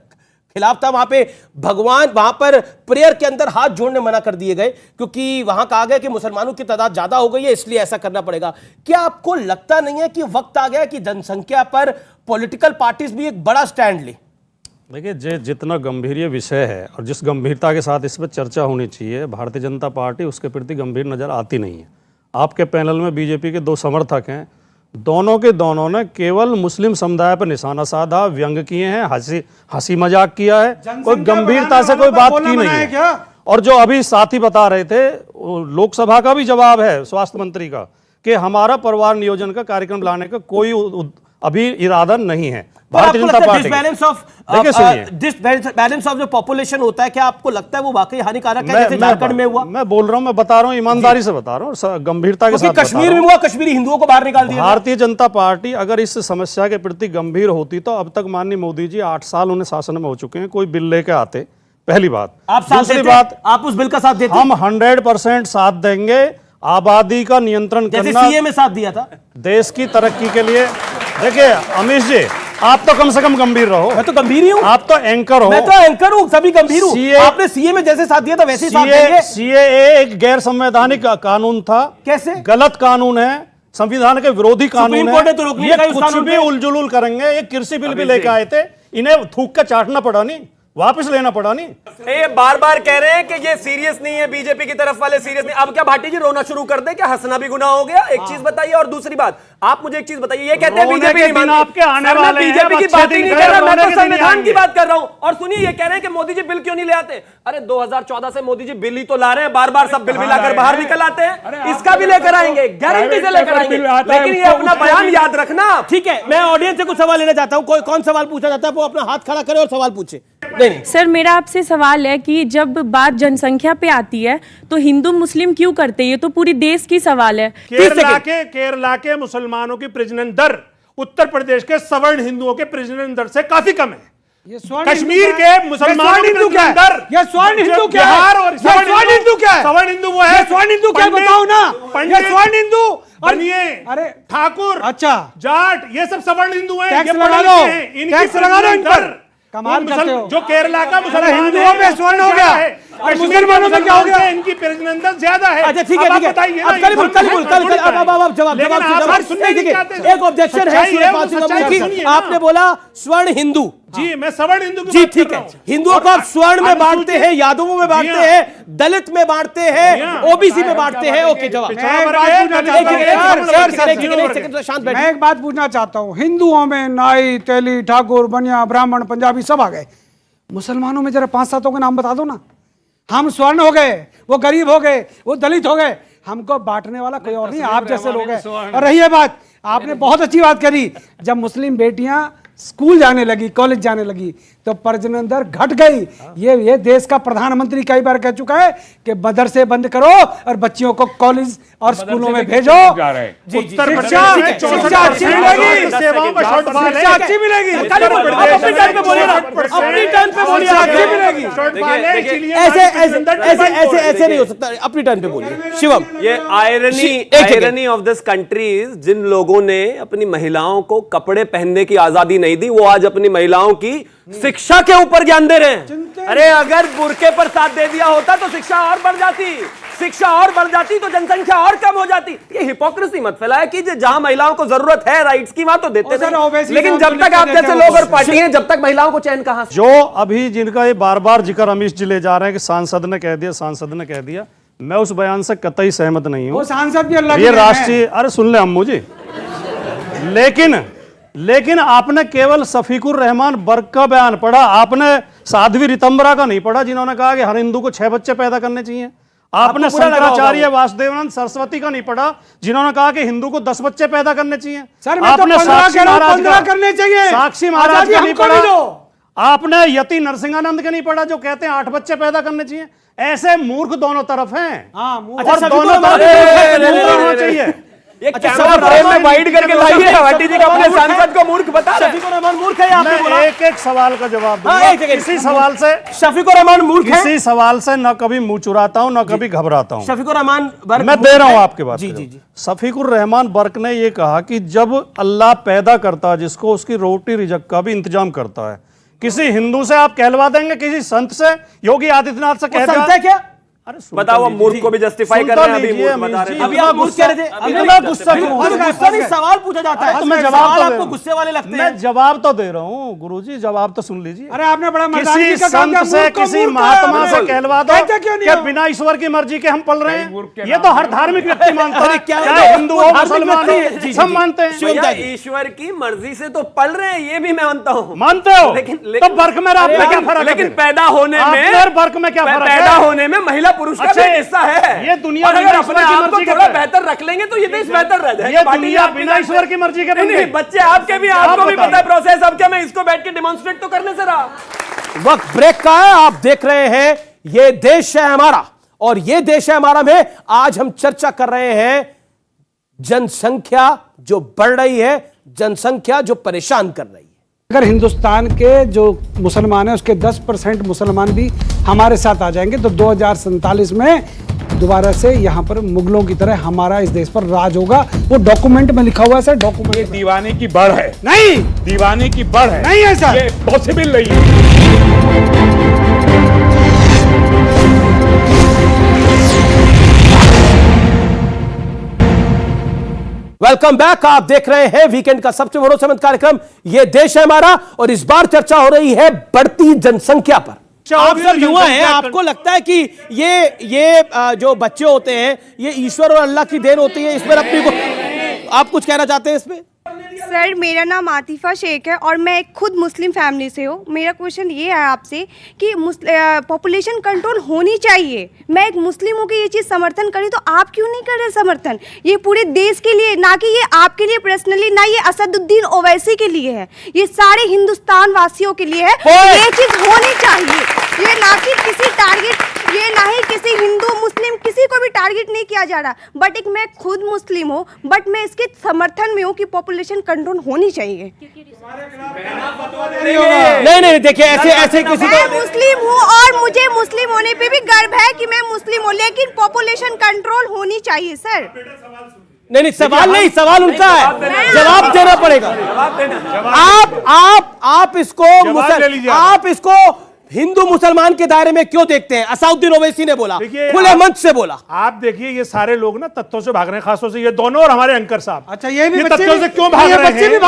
खिलाफ था। वहां पे भगवान, वहां पर प्रेयर के अंदर हाथ जोड़ने मना कर दिए गए क्योंकि वहां कहा गया कि मुसलमानों की तादाद ज्यादा हो गई है इसलिए ऐसा करना पड़ेगा। क्या आपको लगता नहीं है कि वक्त आ गया कि जनसंख्या पर पॉलिटिकल पार्टीज भी एक बड़ा स्टैंड ले? देखिए, जितना गंभीर विषय है और जिस गंभीरता के साथ इस पर चर्चा होनी चाहिए, भारतीय जनता पार्टी उसके प्रति गंभीर नजर आती नहीं है। आपके पैनल में बीजेपी के 2 समर्थक हैं, दोनों के दोनों ने केवल मुस्लिम समुदाय पर निशाना साधा, व्यंग किए हैं, हंसी मजाक किया है, कोई गंभीरता से कोई बात की नहीं है। और जो अभी साथी बता रहे थे, लोकसभा का भी जवाब है स्वास्थ्य मंत्री का कि हमारा परिवार नियोजन का कार्यक्रम लाने का कोई अभी इरादा नहीं है Bharatiya Janata party. Disbalance of जो पॉपुलेशन होता है, क्या आपको लगता है वो वाकई हानिकारक है, जैसे झारखंड में हुआ? मैं बोल रहा हूं, मैं बता रहा हूं, ईमानदारी से बता रहा हूं, गंभीरता के साथ। कश्मीर में हुआ, कश्मीरी हिंदुओं को बाहर निकाल दिया। भारतीय जनता पार्टी अगर इस समस्या के प्रति गंभीर होती तो अब तक माननीय मोदी जी 8 साल उन्हें शासन में हो चुके हैं, कोई बिल लेके आते। पहली बात। दूसरी बात, आप उस बिल का साथ देते? हम 100% साथ देंगे। आबादी का नियंत्रण करना, सीए में साथ दिया था देश की तरक्की के लिए। देखिए अमीश जी, आप तो कम से कम गंभीर रहो। मैं तो गंभीर ही हूं। आप तो एंकर हो। मैं तो एंकर हूं, सभी गंभीर हूं। आपने सीए में जैसे साथ दिया था वैसे ही साथ देंगे। सीएए एक गैर संवैधानिक कानून था। कैसे? गलत कानून है, संविधान के विरोधी कानून है। तो ये कुछ भी उलझुल करेंगे। ये कृषि बिल भी लेके आए थे, इन्हें थूक कर चाटना पड़ा नहीं, वापस लेना पड़ा नहीं। ये बार बार कह रहे हैं कि ये सीरियस नहीं है, बीजेपी की तरफ वाले सीरियस नहीं। अब क्या भाटी जी रोना शुरू कर दे? क्या हंसना भी गुनाह हो गया? एक चीज बताइए। और दूसरी बात, आप मुझे एक चीज बताइए, ये कहते हैं बीजेपी नहीं मानती। आपके आने वाले बीजेपी की बात ही नहीं कर रहा, मैं तो संविधान की बात कर रहा हूं। और सुनिए, ये कह रहे हैं कि मोदी जी बिल क्यों नहीं ले आते? अरे 2014 से मोदी जी बिल ही तो ला रहे हैं, बार बार सब बिल लाकर बाहर निकल आते हैं। इसका भी लेकर आएंगे, गारंटी से लेकर आएंगे, लेकिन ये अपना बयान याद रखना। ठीक है, मैं ऑडियंस से कुछ सवाल लेना चाहता हूं। कोई कौन सवाल पूछना चाहता है वो अपना हाथ खड़ा करे और सवाल पूछे। नहीं। सर, मेरा आपसे सवाल है कि जब बात जनसंख्या पे आती है तो हिंदू मुस्लिम क्यों करते हैं? ये तो पूरी देश की सवाल है। केरला के मुसलमानों की प्रजनन दर उत्तर प्रदेश के सवर्ण हिंदुओं के प्रजनन दर से काफी कम है। कश्मीर के मुसलमानों की प्रजनन दर, ये स्वर्ण हिंदू क्या है? बिहार और स्वर्ण हिंदू क्या है? सवर्ण हिंदू वो है। स्वर्ण हिंदू क्या बताओ ना? ये स्वर्ण हिंदू बनिए, अरे ठाकुर, अच्छा, जाट, ये सब सवर्ण हिंदू हैं। टैक्स लगा लो, टैक्स लगा लो इन पर। कमाल करते हो। जो केरला का मुसलमान हिंदुओं में स्वर्ण हो गया है, और मुसलमानों में क्या हो गया? इनकी प्रजनन दर ज्यादा है। अच्छा ठीक है, ठीक है। अब जवाब एक ऑब्जेक्शन है। आपने बोला स्वर्ण हिंदू। जी, मैं सवर्ण हिंदू जी ठीक है। हिंदुओं को आप स्वर्ण में बांटते हैं, यादवों में बांटते हैं, दलित में बांटते हैं, ओबीसी में बांटते हैं। ओके, जवाब। मैं एक बात पूछना चाहता हूँ। हिंदुओं में नाई, तेली, ठाकुर, बनिया, ब्राह्मण, पंजाबी सब आ गए। मुसलमानों में जरा 5-7 के नाम बता दो ना। हम स्वर्ण हो गए, वो गरीब हो गए, वो दलित हो गए, हमको बांटने वाला कोई और नहीं, आप जैसे लोग हैं। और रही है बात, आपने बहुत अच्छी बात करी, जब मुस्लिम बेटियां स्कूल जाने लगी, कॉलेज जाने लगी तो प्रजनन दर घट गई। ये देश का प्रधानमंत्री कई बार कह चुका है कि मदरसे बंद करो और बच्चियों को कॉलेज और स्कूलों में भेजो। उत्तर शिक्षा अच्छी मिलेगी, शिक्षा अच्छी मिलेगी, अपनी टर्न पे बोलिए, अच्छी मिलेगी। ऐसे नहीं हो सकता, अपनी टर्न पे बोलिए। शिवम, ये आयरनी ऑफ दिस कंट्रीज, जिन लोगों ने अपनी महिलाओं को कपड़े पहनने की आजादी नहीं दी, वो आज अपनी महिलाओं की शिक्षा के ऊपर ज्ञान दे रहे हैं। अरे अगर बुर्के पर साथ दे दिया होता तो शिक्षा और बढ़ जाती, शिक्षा और बढ़ जाती तो जनसंख्या और कम हो जाती। ये हिपोक्रेसी मत फैलाया कि जहां महिलाओं को जरूरत है राइट्स की, वहां तो देते नहीं। लेकिन जब तक आप जैसे लोग और पार्टी हैं, जब तक महिलाओं को चैन कहां से? जो अभी जिनका ये बार बार जिक्र अमीश जी ले जा रहे हैं कि सांसद ने कह दिया, सांसद ने कह दिया, मैं उस बयान से कतई सहमत नहीं हूं। सांसद भी अल्लाह ये राष्ट्रीय, अरे सुन ले अम्मू जी, लेकिन आपने केवल शफीकुर रहमान बर्क का बयान पढ़ा, आपने साध्वी रितंबरा का नहीं पढ़ा, जिन्होंने कहा कि हर हिंदू को 6 बच्चे पैदा करने चाहिए। आपने शंकराचार्य वासुदेवानंद सरस्वती का नहीं पढ़ा, जिन्होंने कहा कि हिंदू को 10 बच्चे पैदा करने चाहिए। आपने 15 करने चाहिए। साक्षी महाराज का नहीं पढ़ा। आपने यति नरसिंहानंद के नहीं पढ़ा, जो कहते हैं 8 बच्चे पैदा करने चाहिए। ऐसे मूर्ख दोनों तरफ हैं, और दोनों तरफ चाहिए। ये कैमरा फ्रेम में वाइड करके लाइए, भाटी जी का अपने सांसद को मूर्ख बता रहे हैं। शफीकुर रहमान मूर्ख है, आपने बोला। एक सवाल का जवाब दूंगा। इसी सवाल से शफीकुर रहमान मूर्ख है। इसी सवाल से न कभी मुंह चुराता हूं, न कभी घबराता हूं। शफीकुर रहमान बर्क मैं दे रहा हूं आपके बात। जी। शफीकुर रहमान बर्क ने यह कहा कि जब अल्लाह पैदा करता है जिसको, उसकी रोटी रिजक का भी इंतजाम करता है। किसी हिंदू से आप कहलवा देंगे, किसी संत से, योगी आदित्यनाथ से कह संत है क्या? बताओ, मूर्ख को भी जस्टिफाई कर रहे हैं। अभी मूर्ख बता रहे हैं। अभी आप गुस्सा कह रहे थे, गुस्सा नहीं, सवाल पूछा जाता है तो मैं जवाब आपको गुस्से वाले लगते हैं। मैं जवाब तो दे रहा हूँ गुरुजी, जवाब तो सुन लीजिए। अरे आपने बड़ा किसी संत से, किसी महात्मा से कहलवा दो कि बिना ईश्वर की मर्जी के हम पल रहे हैं। ये तो हर धार्मिक व्यक्ति मानता है, चाहे हिंदू हो, मुसलमान हो, सब मानते हैं। ईश्वर की मर्जी से तो पल रहे हैं, ये भी मैं मानता हूँ। मानते हो? तो बर्क में क्या फर्क है? लेकिन पैदा होने में, बर्क में क्या फर्क है? पैदा होने में महिला पुरुष का भी एक हिस्सा है। ये दुनिया और अगर बिना अपने ईश्वर की आप को मर्जी के थोड़ा है। बेहतर रख लेंगे तो ये देश बेहतर रह जाएगा। ये पार्टी दुनिया आप बिना ईश्वर की मर्जी के बन नहीं, गई। बच्चे आपके भी, आपको भी पता है प्रोसेस। अब क्या मैं इसको बैठ के डिमॉन्स्ट्रेट तो करने से रहा। वक्त ब्रेक का है, आप देख रहे हैं ये देश है हमारा, और ये देश है हमारा में आज हम चर्चा कर रहे हैं जनसंख्या जो बढ़ रही है, जनसंख्या जो परेशान कर रही है। अगर हिंदुस्तान के जो मुसलमान हैं उसके 10% मुसलमान भी हमारे साथ आ जाएंगे तो 2047 में दोबारा से यहाँ पर मुगलों की तरह हमारा इस देश पर राज होगा। वो डॉक्यूमेंट में लिखा हुआ है सर, डॉक्यूमेंट। ये दीवाने की बढ़ है, नहीं दीवाने की बढ़ है, नहीं है सर, ये पॉसिबल नहीं है। वेलकम बैक, आप देख रहे हैं वीकेंड का सबसे भरोसेमंद कार्यक्रम ये देश है हमारा, और इस बार चर्चा हो रही है बढ़ती जनसंख्या पर। आप सब युवा हैं, आपको लगता है कि ये जो बच्चे होते हैं ये ईश्वर और अल्लाह की देन होती है, इसमें अपनी को आप कुछ कहना चाहते हैं इसमें? सर मेरा नाम आतिफा शेख है और मैं खुद मुस्लिम फैमिली से हूँ। मेरा क्वेश्चन ये है आपसे कि पॉपुलेशन कंट्रोल होनी चाहिए। मैं एक मुस्लिम हूँ कि ये चीज़ समर्थन करी, तो आप क्यों नहीं कर रहे समर्थन? ये पूरे देश के लिए, ना कि ये आपके लिए पर्सनली, ना ये असदुद्दीन ओवैसी के लिए है, ये सारे हिंदुस्तान वासियों के लिए है। ये चीज़ होनी चाहिए, ये ना कि किसी टारगेट, ये ना ही किसी हिंदू मुस्लिम किसी को भी टारगेट नहीं किया जा रहा। बट एक मैं खुद मुस्लिम हूँ, बट मैं इसके समर्थन में हूँ कि पॉपुलेशन कंट्रोल होनी चाहिए। नहीं देखिए, ऐसे किसी मैं मुस्लिम हूँ और मुझे मुस्लिम होने पे भी गर्व है कि मैं मुस्लिम हूँ, लेकिन पॉपुलेशन कंट्रोल होनी चाहिए सर। नहीं सवाल नहीं, सवाल उनका है, जवाब देना पड़ेगा। आप इसको हिंदू मुसलमान के दायरे में क्यों देखते हैं? असाउद्दीन ओवैसी ने बोला, खुले मंच से बोला। आप देखिए ये सारे लोग ना तथ्यों से भाग रहे हैं, खासतौर से ये दोनों और हमारे अंकर साहब। अच्छा ये भी तथ्यों से क्यों भाग रहे हैं?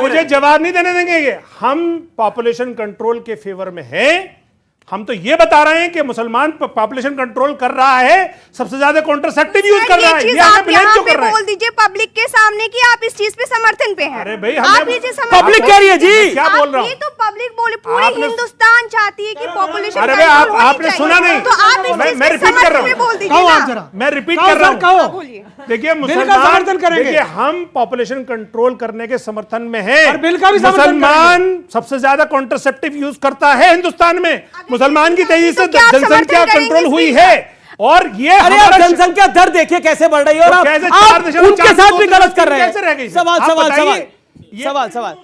मुझे जवाब नहीं देने देंगे ये। हम पॉपुलेशन कंट्रोल के फेवर में हैं। हम तो ये बता रहे हैं कि मुसलमान पॉपुलेशन कंट्रोल कर रहा है, सबसे ज्यादा कॉन्ट्रासेप्टिव यूज कर रहा है। ये हमें ब्लेम क्यों कर रहे हैं? बोल दीजिए पब्लिक के सामने कि आप इस चीज पे समर्थन पे हैं। अरे भाई आप ये चीज पब्लिक कह रही है जी, क्या बोल रहा हूँ? ये तो पब्लिक बोले, पूरे हिंदुस्तान चाहती है कि पॉपुलेशन। अरे भाई आपने सुना नहीं, तो आप इस चीज मैं पे रिपीट कर रहा समर्थन में बोल हूँ, दीजिए। मैं रिपीट कर रहा हूँ। देखिए मुसलमान, करेंगे। देखिए हम पॉपुलेशन कंट्रोल करने के समर्थन में हैं। और बिल का भी समर्थन मुसलमान सबसे ज्यादा कॉन्ट्रासेप्टिव यूज करता है हिंदुस्तान में। मुसलमान की तेजी से जनसंख्या कंट्रोल हुई है, और ये अरे आप जनसंख्या दर देखिए कैसे बढ़ रही है, और आप उनके साथ भी गलत कर रहे हैं। सवाल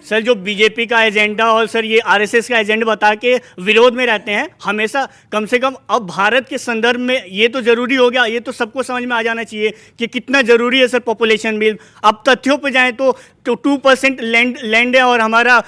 सर जो बीजेपी का एजेंडा और सर ये आरएसएस का एजेंडा बता के विरोध में रहते हैं हमेशा, कम से कम अब भारत के संदर्भ में ये तो जरूरी हो गया, ये तो सबको समझ में आ जाना चाहिए कि कितना जरूरी है सर पॉपुलेशन बिल। अब तथ्यों पे जाएं तो 2% लैंड है और हमारा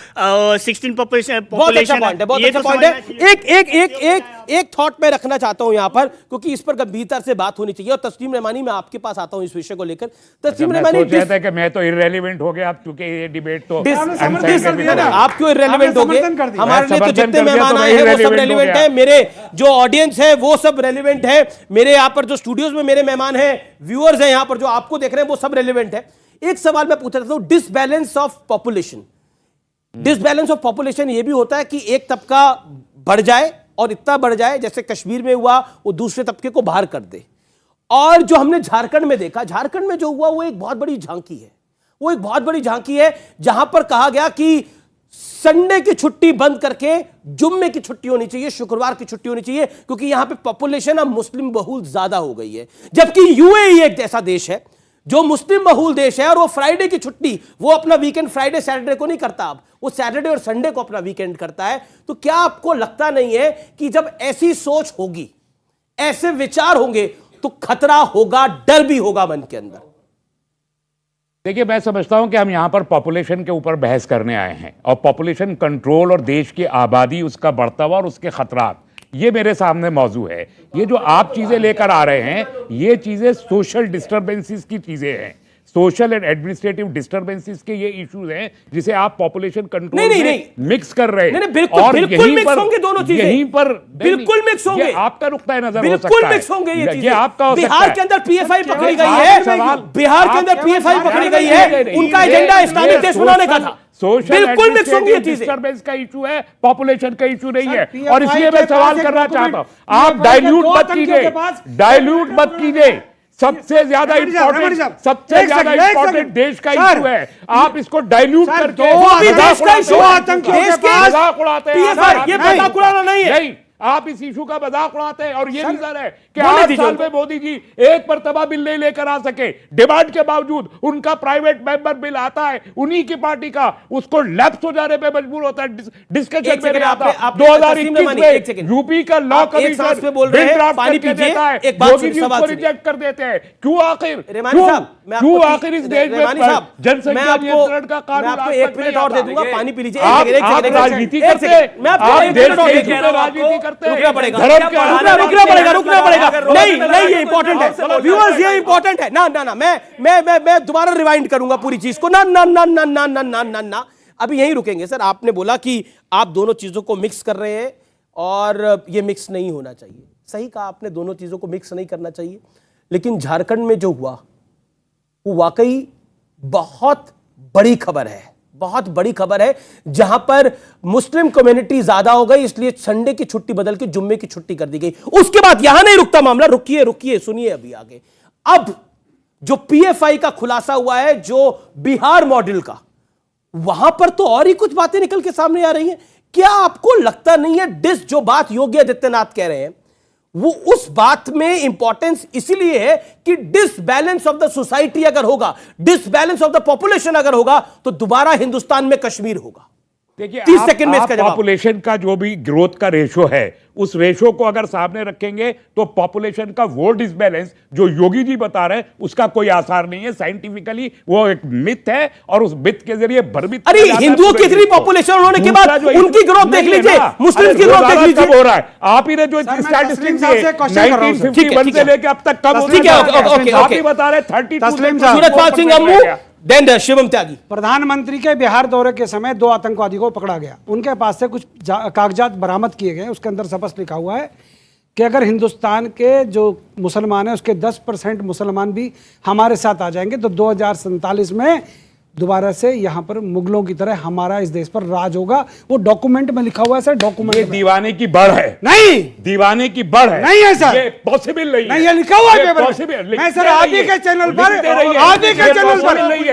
16 पॉपुलेशन। बहुत अच्छा पॉइंट है। एक थॉट में रखना चाहता हूं यहां पर, क्योंकि इस पर गंभीरता से बात होनी चाहिए। और तस्लीम रहमानी, मैं आपके पास आता हूं इस विषय को लेकर। तस्लीम रहमानी, कि मैं तो इररेलेवेंट हो गया, क्योंकि ये डिबेट तो आप क्यों इररेलेवेंट हो गए? हमारे लिए तो जितने मेहमान आए हैं वो सब रेलिवेंट है, मेरे जो ऑडियंस है वो सब रेलिवेंट है, मेरे यहाँ पर जो स्टूडियोज में मेरे मेहमान हैं, व्यूअर्स हैं यहाँ पर जो आपको देख रहे हैं वो सब रेलिवेंट है। एक सवाल मैं पूछ रहा था, disbalance of population. Disbalance of population ये भी होता है कि एक तबका बढ़ जाए और इतना बढ़ जाए, जैसे कश्मीर में हुआ, वो दूसरे तबके को बाहर कर दे। और जो हमने झारखंड में देखा, झारखंड में जो हुआ वो एक बहुत बड़ी झांकी है। वो एक बहुत बड़ी झांकी है जहां पर कहा गया कि संडे की छुट्टी बंद करके जुम्मे की छुट्टी होनी चाहिए, शुक्रवार की छुट्टी होनी चाहिए, क्योंकि यहां पे पॉपुलेशन अब मुस्लिम बहुल ज्यादा हो गई है। जबकि यूएई एक ऐसा देश है जो मुस्लिम बहुल देश है, और वो फ्राइडे की छुट्टी, वो अपना वीकेंड फ्राइडे सैटरडे को नहीं करता, अब वो सैटरडे और संडे को अपना वीकेंड करता है। तो क्या आपको लगता नहीं है कि जब ऐसी सोच होगी, ऐसे विचार होंगे, तो खतरा होगा, डर भी होगा मन के अंदर? देखिए, मैं समझता हूं कि हम यहां पर पॉपुलेशन के ऊपर बहस करने आए हैं, और पॉपुलेशन कंट्रोल और देश की आबादी, उसका बढ़ता हुआ और उसके खतरात, ये मेरे सामने मौजू है। ये जो आप चीजें लेकर आ रहे हैं, ये चीजें सोशल डिस्टर्बेंसेस की चीजें हैं। सोशल एंड एडमिनिस्ट्रेटिव डिस्टर्बेंसेस के ये इश्यूज हैं जिसे आप पॉपुलेशन कंट्रोल नहीं, में नहीं। मिक्स कर रहे हैं। नहीं, बिल्कुल और बिल्कुल यहीं मिक्स पर- होंगे दोनों चीजें, यहीं पर बिल्कुल मिक्स होंगे। ये आपका नुक्ता नजर हो बिल्कुल सकता है, मिक्स होंगे ये चीजें। आपका हो सकता बिहार है। के अंदर पीएफआई पकड़ी केवल गई आप है, सवाल- बिहार के अंदर पीएफआई पकड़ी गई है, उनका एजेंडा इस्लामिक देश बनाने का था। बिल्कुल मिक्स होंगी ये चीजें। डिस्टर्बेंस का इशू है, पॉपुलेशन का इशू नहीं है। PFI और इसलिए मैं के सवाल पास करना एक चाहता हूं, डॉक्यूमेंट- आप PFI डाइल्यूट के दो मत आतंकियों कीजिए, के पास- डाइल्यूट मत कीजिए। सबसे ज्यादा रमणी साहब, इंपॉर्टेंट, सबसे एक ज्यादा सेकंड, एक इंपॉर्टेंट सेकंड। देश का सर, इशू है। आप इसको डाइल्यूट सर, करके दो भी देश का इशू है। आतंकियों देश के के पास मजाक उड़ाते हैं। PFI, आप- ये नहीं, मजाक उड़ाना नहीं है। नहीं, आप इस इशू का मजाक उड़ाते हैं और ये रीजन है कि बोलने 8 दीजिए साल उनको। में मोदी जी एक मर्तबा बिल नहीं लेकर आ सके, डिमांड के बावजूद उनका प्राइवेट मेंबर बिल आता है उन्हीं की पार्टी का, उसको लैप्स हो जाने पे मजबूर होता है, डिस्कशन में नहीं आता। 2021 में यूपी का लॉ कमीशन बिल ड्राफ्ट करके देता है, योगी जी उसको रिजेक्ट कर देते हैं। क्यों आखिर क्यों आखिर इस देश में जनसंख्या नियंत्रण का कानून आपको 1 मिनट और दे दूंगा, पानी पी लीजिए। आप राजनीति करते हैं, आप देश के हित में राजनीति करते हैं, रुकना पड़ेगा, धर्म के रुकना पड़ेगा। नहीं, ये इंपॉर्टेंट है व्यूअर्स, ये इंपॉर्टेंट है ना। मैं दोबारा रिवाइंड करूंगा पूरी चीज को। ना अभी यहीं रुकेंगे सर। आपने बोला कि आप दोनों चीजों को मिक्स कर रहे हैं और ये मिक्स नहीं होना चाहिए। सही कहा आपने, दोनों चीजों को मिक्स नहीं करना चाहिए। लेकिन झारखंड में जो हुआ वो वाकई बहुत बड़ी खबर है, बहुत बड़ी खबर है, जहां पर मुस्लिम कम्युनिटी ज्यादा हो गई, इसलिए संडे की छुट्टी बदल के जुम्मे की छुट्टी कर दी गई। उसके बाद यहां नहीं रुकता मामला, रुकिए सुनिए अभी आगे। अब जो पीएफआई का खुलासा हुआ है, जो बिहार मॉडल का, वहां पर तो और ही कुछ बातें निकल के सामने आ रही हैं। क्या आपको लगता नहीं है जो बात योगी आदित्यनाथ कह रहे हैं वो उस बात में इंपॉर्टेंस इसलिए है कि डिसबैलेंस ऑफ द सोसाइटी अगर होगा, डिसबैलेंस ऑफ द पॉपुलेशन अगर होगा, तो दोबारा हिंदुस्तान में कश्मीर होगा। देखिए 30 सेकंड में इसका जवाब। पॉपुलेशन का जो भी ग्रोथ का रेशो है, उस रेशो को अगर सामने रखेंगे तो पॉपुलेशन का वो डिसबैलेंस जो योगी जी बता रहे हैं उसका कोई आसार नहीं है। साइंटिफिकली वो एक मिथ है और उस मिथ के जरिए भ्रमित। अरे हिंदुओं की इतनी पॉपुलेशन होने के बाद उनकी ग्रोथ देख लीजिए, मुस्लिम की ग्रोथ देख लीजिए। हो रहा है, आप ही ने जो स्टैटिस्टिक्स दिए 1951 से लेकर अब तक कम, आप ही बता रहे 32। सूरजपाल सिंह अम्मू, देन शिवम त्यागी। प्रधानमंत्री के बिहार दौरे के समय 2 आतंकवादी को पकड़ा गया, उनके पास से कुछ कागजात बरामद किए गए। उसके अंदर स्पष्ट लिखा हुआ है कि अगर हिंदुस्तान के जो मुसलमान हैं उसके 10% मुसलमान भी हमारे साथ आ जाएंगे तो 2047 में दोबारा से यहाँ पर मुगलों की तरह हमारा इस देश पर राज होगा। वो डॉक्यूमेंट में लिखा हुआ है सर, डॉक्यूमेंट। ये दीवाने की बढ़ है, नहीं दीवाने की बढ़ है, नहीं है सर, ये पॉसिबल नहीं है। ये लिखा हुआ है पेपर में। पॉसिबल मैं सर आप ही के चैनल पर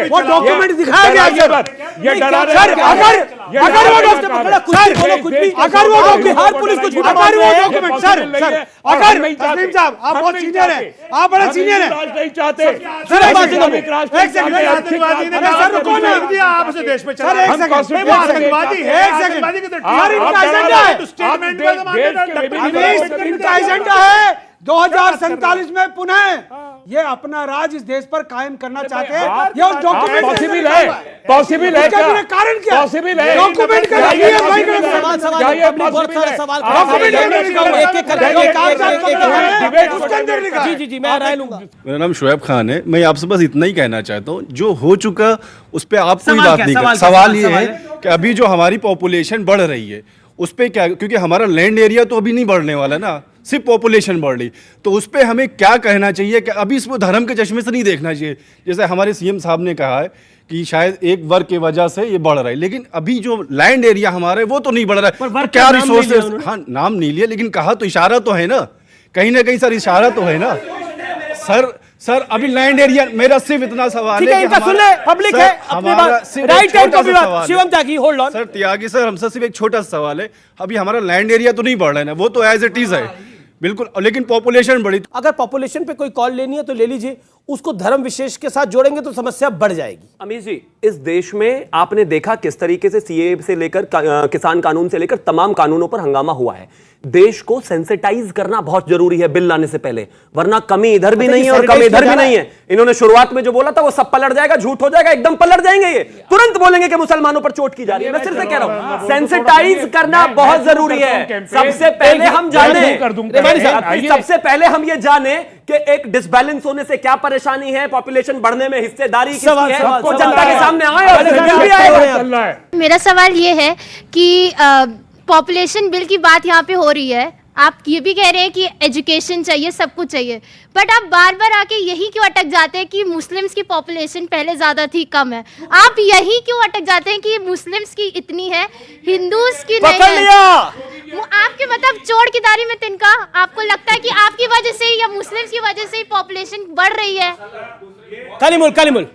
वो डॉक्यूमेंट दिखाया गया सर। ये डरा रहे सर, अगर वो बिहार पुलिस को झूठा अगर वो डॉक्यूमेंट सर अगर तस्लीम साहब आप बहुत सीनियर हैं, आप बड़े सीनियर हैं, नहीं चाहते सर एक सेकंड रुको ना, आपसे देश में चल रहा है। सर वो आतंकवादी है, एक सेकंड सर, इनका एजेंडा है, इनका एजेंडा है 2047 में पुनः ये अपना राज इस देश पर कायम करना चाहते हैं। ये डॉक्यूमेंट पॉसिबल है, पॉसिबल है, क्या कारण क्या पॉसिबल है, डॉक्यूमेंट का जी मैं राय लूंगा। मेरा नाम शोएब खान है। मैं आपसे बस इतना ही कहना चाहता हूँ, जो हो चुका उस पर आप कोई बात नहीं कर। सवाल ये है कि अभी जो हमारी पॉपुलेशन बढ़ रही है उस पर क्या, क्योंकि हमारा लैंड एरिया तो अभी नहीं बढ़ने वाला ना, सिर्फ पॉपुलेशन बढ़ रही, तो उस पर हमें क्या कहना चाहिए कि अभी इसको धर्म के चश्मे से नहीं देखना चाहिए। जैसे हमारे सीएम साहब ने कहा है कि शायद एक वर्ग की वजह से ये बढ़ रहा है, लेकिन अभी जो लैंड एरिया हमारा है वो तो नहीं बढ़ रहा है। तो क्या रिसोर्सेज, हाँ नाम नहीं लिया, लेकिन कहा तो इशारा तो है ना कहीं सर, इशारा तो है ना सर अभी लैंड एरिया। मेरा सिर्फ इतना सवाल है कि सुन ले, पब्लिक है अपनी बात, राइट टाइम को विवाद। Shivam Tyagi hold on sir, Tyagi sir, हमसे सिर्फ एक छोटा सा सवाल है, अभी हमारा लैंड एरिया तो नहीं बढ़ रहा है ना, वो तो एज इट इज है बिल्कुल, लेकिन पॉपुलेशन बढ़ी। अगर पॉपुलेशन पे कोई कॉल लेनी है तो ले लीजिए, उसको धर्म विशेष के साथ जोड़ेंगे तो समस्या बढ़ जाएगी। अमीर जी, इस देश में आपने देखा किस तरीके से सीए से लेकर किसान कानून से लेकर तमाम कानूनों पर हंगामा हुआ है। देश को सेंसिटाइज करना बहुत जरूरी है बिल लाने से पहले, वरना कमी इधर भी नहीं है और कमी इधर भी नहीं है। इन्होंने शुरुआत में जो बोला था वो सब पलट जाएगा, झूठ हो जाएगा, एकदम पलट जाएंगे। ये तुरंत बोलेंगे कि मुसलमानों पर चोट की जा रही है। मैं सिर्फ से कह रहा हूं, सेंसिटाइज करना बहुत जरूरी है। सबसे पहले हम जाने कि एक डिसबैलेंस होने से क्या परेशानी है, पॉपुलेशन बढ़ने में हिस्सेदारी किसकी सवाल- है, सवाल- वो सवाल- जनता के सामने आए और सवाल- बिल भी आएगा। मेरा सवाल ये है कि पॉपुलेशन बिल की बात यहाँ पे हो रही है, आप ये भी कह रहे हैं कि एजुकेशन चाहिए, सब कुछ चाहिए, बट आप बार बार आके यही क्यों अटक जाते हैं कि मुस्लिम्स की पॉपुलेशन पहले ज्यादा थी, कम है? आप यही क्यों अटक जाते हैं कि मुस्लिम्स की इतनी है, हिंदूज की नहीं है? आपके मतलब चोर की दारी में तिनका, आपको लगता है कि आपकी वजह से या मुस्लिम्स की वजह से ही पॉपुलेशन बढ़ रही है? कलीमुल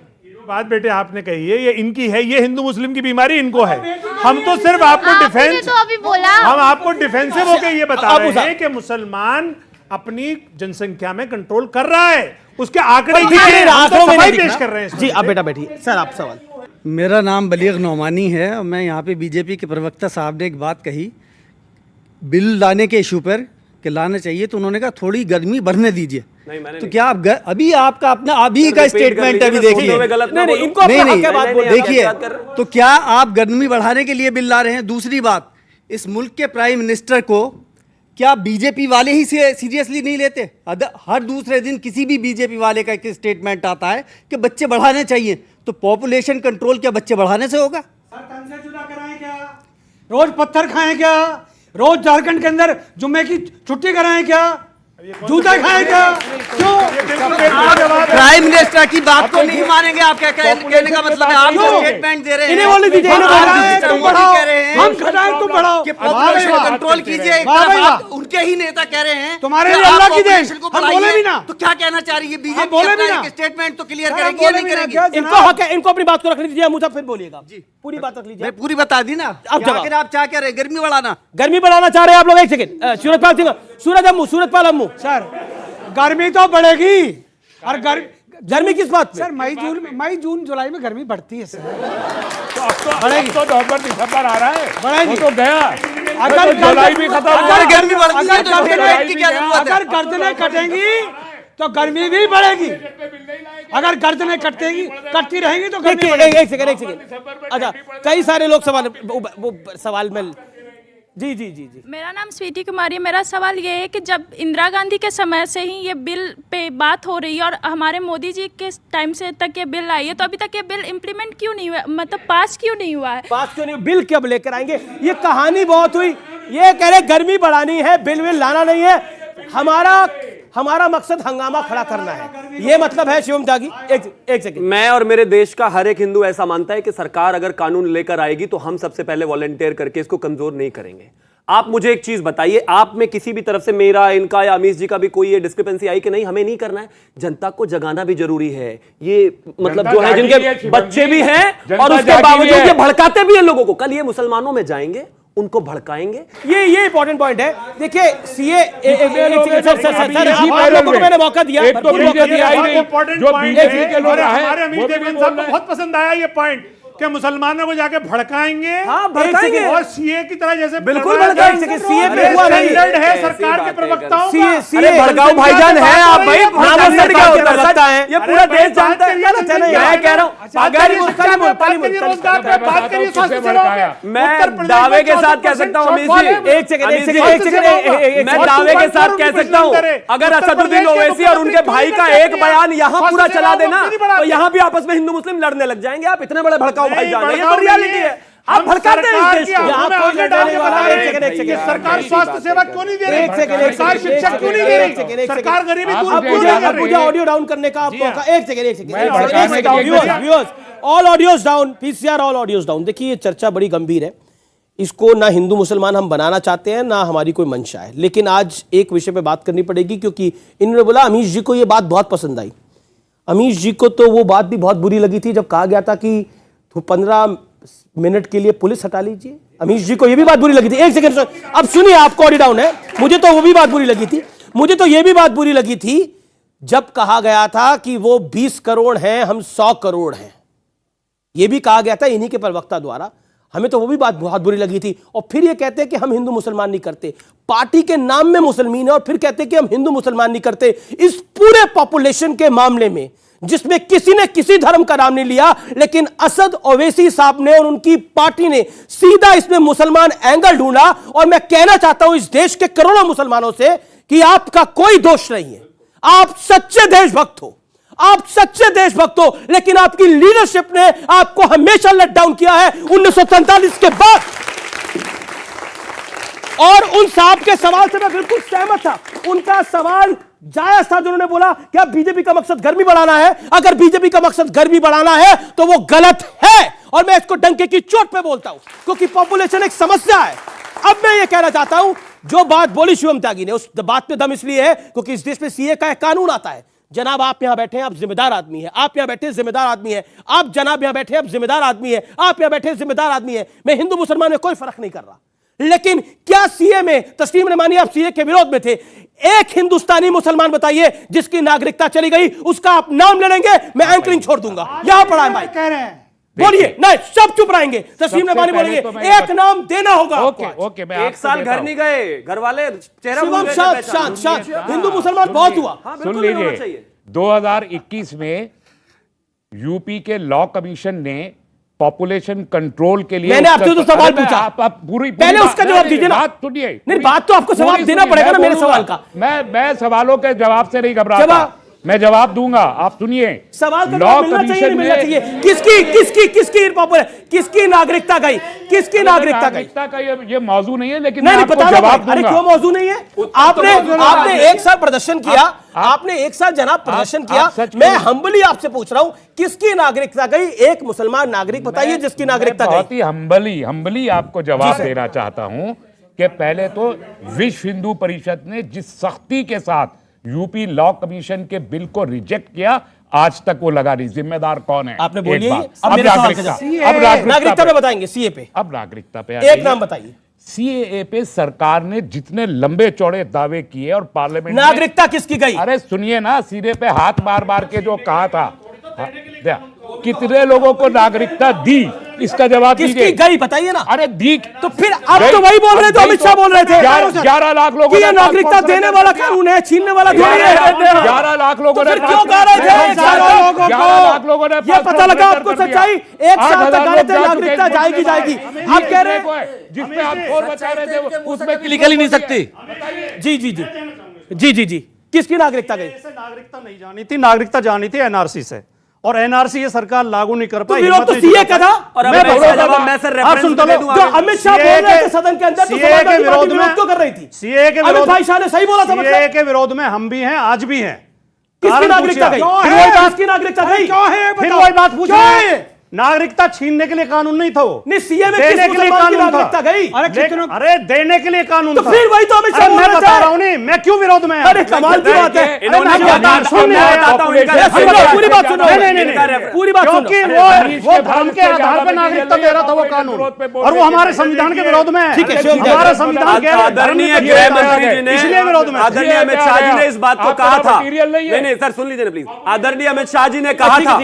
बात बेटे आपने कही है, ये इनकी है, ये हिंदू मुस्लिम की बीमारी इनको है। हम तो सिर्फ आपको डिफेंस, तो अभी बोला, हम आपको डिफेंसिव होकर ये बता अबू रहे हैं कि मुसलमान अपनी जनसंख्या में कंट्रोल कर रहा है, उसके आंकड़े दिख रहे हैं, हम तो सफाई पेश कर रहे हैं। जी आप बेटा बैठिए। सर आप सवाल। मेरा नाम बलीग नौमानी है और मैं यहाँ पे बीजेपी के प्रवक्ता साहब ने एक बात कही बिल लाने के इशू पर कि लाना चाहिए, तो उन्होंने कहा थोड़ी गर्मी बढ़ने दीजिए। तो क्या आप अभी आपका अपना अभी का स्टेटमेंट अभी देखिए, नहीं देखिए, तो क्या आप गर्मी बढ़ाने के लिए बिल ला रहे हैं? दूसरी बात, इस मुल्क के प्राइम मिनिस्टर को क्या बीजेपी वाले ही से सीरियसली नहीं लेते? हर दूसरे दिन किसी भी बीजेपी वाले का एक स्टेटमेंट आता है कि बच्चे बढ़ाने चाहिए, तो पॉपुलेशन कंट्रोल क्या बच्चे बढ़ाने से होगा? रोज पत्थर खाएं क्या? रोज झारखंड के अंदर जुम्मे की छुट्टी कराएं क्या? जूता खाएं क्या? क्यों? प्राइम मिनिस्टर की बात को नहीं मानेंगे? आप क्या कहने का मतलब है? आप स्टेटमेंट दे रहे हैं, इन्हें बोले दीजिए, इन्हें हम तुम बढ़ाओ, हम खटाएं तुम बढ़ाओ, कि पॉपुलेशन कंट्रोल कीजिए। एक तरफ आप उनके ही नेता कह रहे हैं तुम्हारे कि लिए आप अल्लाह की देन, population को हम बोले बढ़ाइए। भी ना। तो क्या कहना चाह रही है बीजेपी? बोले भी ना। स्टेटमेंट तो क्लियर हम करेंगे या बोले नहीं भी ना, करेंगे? इनको हक है, इनको अपनी बात को रखने दीजिए। मुझे फिर बोलिएगा जी, पूरी बात रख लीजिए। मैं पूरी बता दी ना। अब जवाब। आखिर आप क्या कह रहे हैं? गर्मी बढ़ाना? गर्मी बढ़ाना चाह रहे हैं आप लोग? एक सेकंड, सूरजपाल सिंह, सूरजपाल अम्मू सर, गर्मी तो बढ़ेगी। और गर्मी किस बात पे? सर मई जून जुलाई में गर्मी बढ़ती है सर। तो अब तो नवंबर दिसंबर आ रहा है, बढ़ेगी। वो तो गया। अगर जुलाई भी खत्म, अगर गर्मी बढ़ती है तो स्टेटमेंट की क्या जरूरत है? अगर गर्दनें कटेंगी तो गर्मी भी बढ़ेगी, अगर गर्दनें कटती रहेंगी तो गर्मी बढ़ेगी। एक सेकंड। अच्छा, कई सारे लोग सवाल में जी जी जी जी। मेरा नाम स्वीटी कुमारी है। मेरा सवाल ये है कि जब इंदिरा गांधी के समय से ही ये बिल पे बात हो रही है और हमारे मोदी जी के टाइम से तक ये बिल आई है, तो अभी तक ये बिल इम्प्लीमेंट क्यों नहीं हुआ, मतलब पास क्यों नहीं हुआ है? पास क्यों नहीं? बिल कब लेकर आएंगे? ये कहानी बहुत हुई, ये कह रहे गर्मी बढ़ानी है, बिल लाना नहीं है। हमारा मकसद हंगामा खड़ा करना है, ये मतलब है। शिवम त्यागी एक सेकंड। मैं और मेरे देश का हर एक हिंदू ऐसा मानता है कि सरकार अगर कानून लेकर आएगी तो हम सबसे पहले वॉलंटियर करके इसको कमजोर नहीं करेंगे। आप मुझे एक चीज बताइए, आप में किसी भी तरफ से मेरा, इनका या अमीश जी का भी कोई ये डिस्क्रिपेंसी आई कि नहीं हमें नहीं करना है? जनता को जगाना भी जरूरी है। ये मतलब जो है जिनके बच्चे भी हैं और उसके बावजूद ये भड़काते भी हैं लोगों को। कल ये मुसलमानों में जाएंगे, उनको भड़काएंगे। ये इंपॉर्टेंट पॉइंट है। देखिए सीए आप लोगों को मैंने मौका दिया, हमारे अमीर देवगन साहब को बहुत पसंद आया ये पॉइंट कि मुसलमानों को जाके भड़काएंगे, भड़काएंगे और सीए की तरह जैसे बिल्कुल भड़काएंगे। सीए पे हुआ नहीं है सरकार के प्रवक्ताओं का। सीए भड़काऊ भाईजान है आप भाई, नामजद क्या होता सकता है, ये पूरा देश जानता है। मैं कह रहा हूं मैं दावे के साथ कह सकता हूं, एक सेकंड, मैं दावे के साथ कह सकता हूं, अगर असदुद्दीन ओवैसी और उनके भाई का एक बयान यहां पूरा चला देना तो यहां भी आपस में हिंदू मुस्लिम लड़ने लग जाएंगे। आप इतने बड़े भड़काऊ भाई जान, ये तो रियलिटी है। आप भड़काते हैं इस देश को। सरकार स्वास्थ्य सेवा क्यों नहीं दे रही? सरकार शिक्षा क्यों नहीं दे रही? सरकार गरीबी दूर क्यों नहीं कर रही? मुझे ऑडियो डाउन करने का मौका। एक second, all audios down, PCR all audios down. देखिए ये चर्चा बड़ी गंभीर है, इसको ना हिंदू मुसलमान हम बनाना चाहते हैं, ना हमारी कोई मंशा है, लेकिन आज एक विषय पे बात करनी पड़ेगी क्योंकि इन्होंने बोला अमीश जी को ये बात बहुत पसंद आई। अमीश जी को तो वो बात भी बहुत बुरी लगी थी जब कहा गया था कि 15 मिनट के लिए पुलिस हटा लीजिए। अमीश जी को ये भी बात बुरी लगी थी। एक सेकंड, अब सुनिए, आपको ऑडियो डाउन है। मुझे तो वो भी बात बुरी लगी थी, मुझे तो ये भी बात बुरी लगी थी जब कहा गया था कि वो 20 करोड़ हैं, हम 100 करोड़ हैं। ये भी कहा गया था इन्हीं के प्रवक्ता द्वारा। हमें तो वो भी बात बहुत बुरी लगी थी। और फिर ये कहते हैं कि हम हिंदू मुसलमान नहीं करते, पार्टी के नाम में मुसलमान है, और फिर कहते हैं कि हम हिंदू मुसलमान नहीं करते। इस पूरे पॉपुलेशन के मामले में जिसमें किसी ने किसी धर्म का नाम नहीं लिया, लेकिन असद ओवैसी साहब ने और उनकी पार्टी ने सीधा इसमें मुसलमान एंगल ढूंढा। और मैं कहना चाहता हूं इस देश के करोड़ों मुसलमानों से कि आपका कोई दोष नहीं है, आप सच्चे देशभक्त हो, आप सच्चे देशभक्त हो, लेकिन आपकी लीडरशिप ने आपको हमेशा लेट डाउन किया है 1947 के बाद। और उन साहब के सवाल से मैं बिल्कुल सहमत था, उनका सवाल जायज था, जिन्होंने बोला कि अब बीजेपी का मकसद गर्मी बढ़ाना है। अगर बीजेपी का मकसद गर्मी बढ़ाना है तो वो गलत है, और मैं इसको डंके की चोट पे बोलता हूं, क्योंकि पॉपुलेशन एक समस्या है। अब मैं ये कहना चाहता हूं, जो बात बोली शिवम त्यागी ने, उस बात में दम इसलिए है क्योंकि इस देश में सीए का एक कानून आता है। जनाब आप यहां बैठे हैं, आप जिम्मेदार आदमी हैं, आप यहां बैठे जिम्मेदार आदमी हैं, आप जनाब यहां बैठे आप जिम्मेदार आदमी हैं, आप यहां बैठे जिम्मेदार आदमी हैं। मैं हिंदू मुसलमान में कोई फर्क नहीं कर रहा, लेकिन क्या सीए में, तस्लीम रहमानी आप सीए के विरोध में थे, एक हिंदुस्तानी मुसलमान बताइए जिसकी नागरिकता चली गई, उसका आप नाम ले लेंगे, मैं एंकरिंग छोड़ दूंगा। यहां पड़ा है माइक, बोलिए। नहीं, सब चुप रहेंगे, तस्लीम रहमानी बोलेंगे, एक नाम देना होगा। ओके, मैं एक साल घर नहीं गए, घर वाले चेहरा शांत, हिंदू मुसलमान बहुत हुआ। सुन लीजिए, 2021 में यूपी के लॉ कमीशन ने पॉपुलेशन कंट्रोल के लिए, मैंने आपसे तो सवाल पूछा, आप पूरी पहले उसका जवाब दीजिए ना। बात सुनिए, नहीं, बात तो आपको जवाब देना पड़ेगा ना मेरे सवाल का। मैं सवालों के जवाब से नहीं घबराता, मैं जवाब दूंगा, आप सुनिए। सवाल का जवाब मिलना चाहिए, नहीं मिलना चाहिए? किसकी नागरिकता गई, किसकी नागरिकता गई? का ये मौजू नहीं है, लेकिन नहीं पता जवाब दूंगा। अरे क्यों मौजू नहीं है? आपने एक साल प्रदर्शन किया, आपने एक साल जनाब प्रदर्शन किया, मैं हम्बली आपसे पूछ रहा हूं, किसकी नागरिकता गई? एक मुसलमान नागरिक बताइए जिसकी नागरिकता गई। बहुत ही हम्बली आपको जवाब देना चाहता हूं कि पहले तो विश्व हिंदू परिषद ने जिस सख्ती के साथ यूपी लॉ कमीशन के बिल को रिजेक्ट किया, आज तक वो लगा नहीं। जिम्मेदार कौन है? आपने बोलिए। अब नागरिकता पे बताएंगे, सीए पे। अब नागरिकता पे एक नाम बताइए। सीएए पे सरकार ने जितने लंबे चौड़े दावे किए और पार्लियामेंट, नागरिकता किसकी गई? अरे सुनिए ना, सीधे पे हाथ मार के जो कहा था, कितने लोगों को नागरिकता दी, इसका जवाब किसकी गई बताइए ना। अरे दी तो फिर अब तो वही बोल रहे थे, अमित शाह बोल रहे थे 11 लाख लोगों ने नागरिकता देने वाला कानून है, छीनने वाला थोड़ी है। 11 लाख लोगों ने, क्यों कह रहे थे 11 लाख लोगों ने? ये पता लगा आपको सच्चाई? एक साल तक कह रहे थे नागरिकता जाएगी। आप कह रहे हैं जिसमें आप शोर मचा रहे थे उसमें निकल ही नहीं सकती। जी, किसकी नागरिकता गई? नागरिकता नहीं जानी थी, नागरिकता जानी थी एनआरसी से, और एनआरसी ये सरकार लागू नहीं कर पाई। विरोध तो सीए का था। और मैं सर रेफरेंस दे दूंगा। जो अमित शाह बोल रहे थे सदन के अंदर, तो सीए के विरोध में क्यों कर रही थी? सीए के अमित भाई शाह ने सही बोला था। सीए के विरोध में हम भी हैं, आज भी हैं। किसकी नागरिकता गई? किसकी नागरिकता गई? फिर वही बात पूछ रहे हैं, नागरिकता छीनने के लिए कानून नहीं था वो, नहीं सीए में देने के लिए कानून नागरिकता गई। अरे देने के लिए कानून तो था। फिर वही तो अमित शाह मैं बता रहा हूँ, नहीं मैं क्यों विरोध में? अरे कमाल की बात है। पूरी बात सुनो, क्योंकि वो धर्म के आधार पर नागरिकता दे रहा था वो कानून, और वो हमारे संविधान के विरोध में है। ठीक है, हमारा संविधान आदरणीय गृह मंत्री जी ने, इसलिए विरोध में, आदरणीय अमित शाह जी ने इस बात को कहा था। नहीं सर सुन लीजिए प्लीज। आदरणीय अमित शाह जी ने कहा था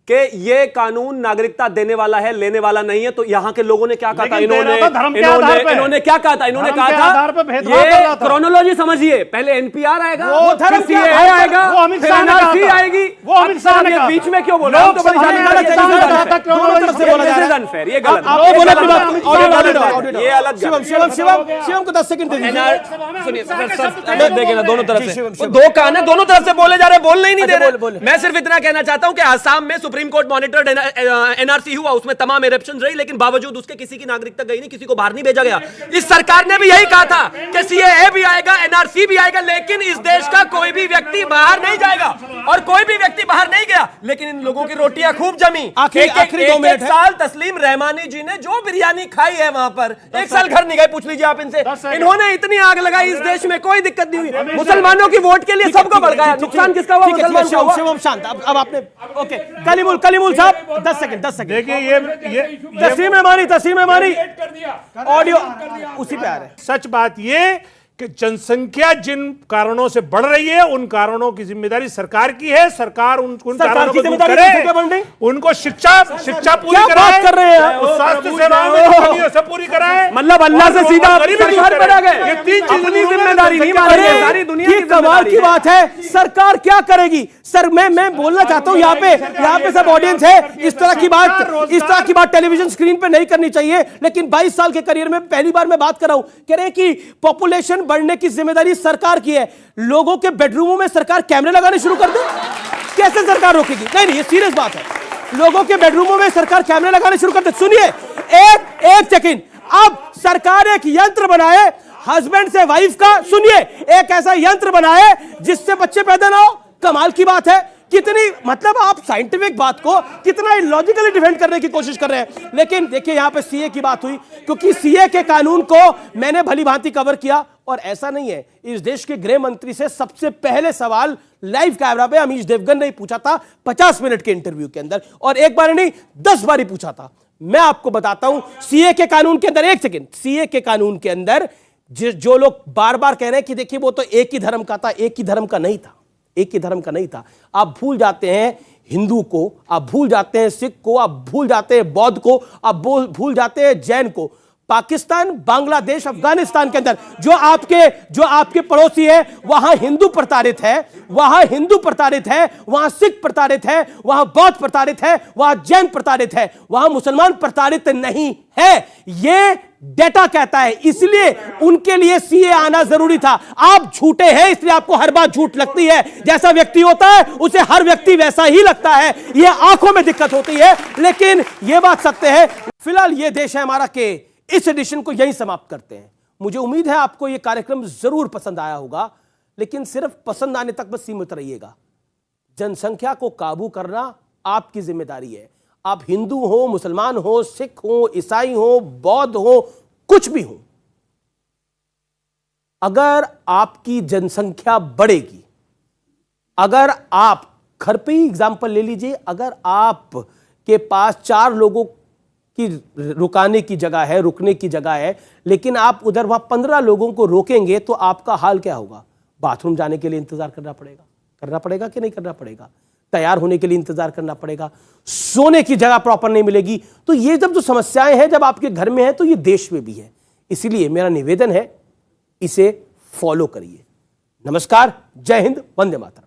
कि ये कानून नागरिकता देने वाला है, लेने वाला नहीं है। तो यहाँ के लोगों ने क्या कहा था? इन्होंने क्या कहा था? इन्होंने कहा था ये क्रोनोलॉजी समझिए, पहले एनपीआर आएगा, फिर सीएए आएगा, फिर एनआरसी आएगी, वो अमित शाह ने बीच में क्यों बोला? तो अनफेयर, ये गलत, ये अलग। शिवम को 10 सेकंड सुनिए देखिए ना, दोनों तरफ से दो कान है, दोनों तरफ से बोले जा रहे, बोलने ही नहीं दे रहे। मैं सिर्फ इतना कहना चाहता हूं कि आसाम में सुप्रीम कोर्ट मॉनिटर्ड एनआरसी हुआ, उसमें तमाम इरप्शंस रही, लेकिन बावजूद उसके किसी की नागरिकता गई नहीं, किसी को बाहर नहीं भेजा गया। इस सरकार ने भी यही कहा था कि सीएए भी आएगा, एनआरसी भी आएगा, लेकिन इस देश का कोई भी व्यक्ति बाहर नहीं जाएगा, और कोई भी व्यक्ति बाहर नहीं गया। लेकिन इन लोगों की रोटियां खूब जमी। एक साल तस्लीम रहमानी जी ने जो बिरयानी खाई है वहां पर, एक साल घर नहीं गए, पूछ लीजिए आप इनसे। इन्होंने इतनी आग लगाई इस देश में, कोई दिक्कत नहीं हुई। मुसलमानों की वोट के लिए सबको भड़काया, नुकसान किसका हुआ? मुसलमान का हुआ। शिवम शांत, अब आपने ओके। कलीमुल साहब 10 सेकंड। देखिए ये तस्लीम रहमानी ऑडियो उसी पे आ रहे हैं। सच बात ये कि जनसंख्या जिन कारणों से बढ़ रही है, उन कारणों की जिम्मेदारी सरकार की है। सरकार उन कारणों को दूर करे, उनको शिक्षा पूरी कराए, कर रहे हैं, स्वास्थ्य सेवाएं सब पूरी कराए। मतलब अल्लाह से सीधा सरकार पर आ गए। ये 3 अपनी जिम्मेदारी नहीं मान रहे, सारी दुनिया की कमाल की बात है। सरकार क्या करेगी? सर मैं बोलना चाहता हूं, यहाँ पे सब ऑडियंस है, इस तरह की बात टेलीविजन स्क्रीन पे नहीं करनी चाहिए, लेकिन 22 साल के करियर में पहली बार मैं बात कर रहा हूं। कह रहे हैं कि पॉपुलेशन बढ़ने की जिम्मेदारी सरकार की है। लोगों के बेडरूमों में सरकार कैमरे लगाने शुरू कर दे, कैसे सरकार रोकेगी? नहीं, ये सीरियस बात है। लोगों के बेडरूमों में सरकार कैमरे लगाने शुरू कर दे। सुनिए, एक सेकंड, अब सरकार एक यंत्र बनाए हस्बैंड से वाइफ का, सुनिए, एक ऐसा यंत्र बनाए जिससे बच्चे पैदा ना हो। कमाल की बात है। कितनी, मतलब आप साइंटिफिक बात को कितना लॉजिकली डिफेंड करने की कोशिश कर रहे हैं। लेकिन देखिए, यहां पे सीए की बात हुई, क्योंकि सीए के कानून को मैंने भली भांति कवर किया, और ऐसा नहीं है, इस देश के गृह मंत्री से सबसे पहले सवाल लाइव कैमरा पे अमीश देवगन ने पूछा था 50 मिनट के इंटरव्यू के अंदर, और एक बार नहीं 10 बार ही पूछा था। मैं आपको बताता हूं सीए के कानून के अंदर, एक सेकेंड, सीए के कानून के अंदर जो लोग बार बार कह रहे हैं कि देखिए वो तो एक ही धर्म का था, एक ही धर्म का नहीं था, एक ही धर्म का नहीं था। आप भूल जाते हैं हिंदू को, आप भूल जाते हैं सिख को, आप भूल जाते हैं बौद्ध को, आप भूल जाते हैं जैन को। पाकिस्तान, बांग्लादेश, अफगानिस्तान के अंदर जो आपके पड़ोसी है, वहां हिंदू प्रताड़ित है, वहां हिंदू प्रताड़ित है, वहां सिख प्रताड़ित है, वहां बौद्ध प्रताड़ित है, वहां जैन प्रताड़ित है, वहां मुसलमान प्रताड़ित नहीं है। यह डेटा कहता है, इसलिए उनके लिए सीए आना जरूरी था। आप झूठे हैं, इसलिए आपको हर बात झूठ लगती है। जैसा व्यक्ति होता है उसे हर व्यक्ति वैसा ही लगता है। यह आंखों में दिक्कत होती है, लेकिन यह बात सत्य है। फिलहाल यह देश है हमारा के इस एडिशन को यहीं समाप्त करते हैं। मुझे उम्मीद है आपको यह कार्यक्रम जरूर पसंद आया होगा, लेकिन सिर्फ पसंद आने तक बस सीमित रहिएगा। जनसंख्या को काबू करना आपकी जिम्मेदारी है। आप हिंदू हो, मुसलमान हो, सिख हो, ईसाई हो, बौद्ध हो, कुछ भी हो, अगर आपकी जनसंख्या बढ़ेगी, अगर आप घर पे ही एग्जाम्पल ले लीजिए, अगर आप के पास 4 लोगों की रुकाने की जगह है, रुकने की जगह है, लेकिन आप उधर वहां 15 लोगों को रोकेंगे, तो आपका हाल क्या होगा? बाथरूम जाने के लिए इंतजार करना पड़ेगा कि नहीं करना पड़ेगा? तैयार होने के लिए इंतजार करना पड़ेगा, सोने की जगह प्रॉपर नहीं मिलेगी। तो ये जब जो समस्याएं हैं जब आपके घर में है, तो ये देश में भी है। इसीलिए मेरा निवेदन है, इसे फॉलो करिए। नमस्कार, जय हिंद, वंदे मातरम।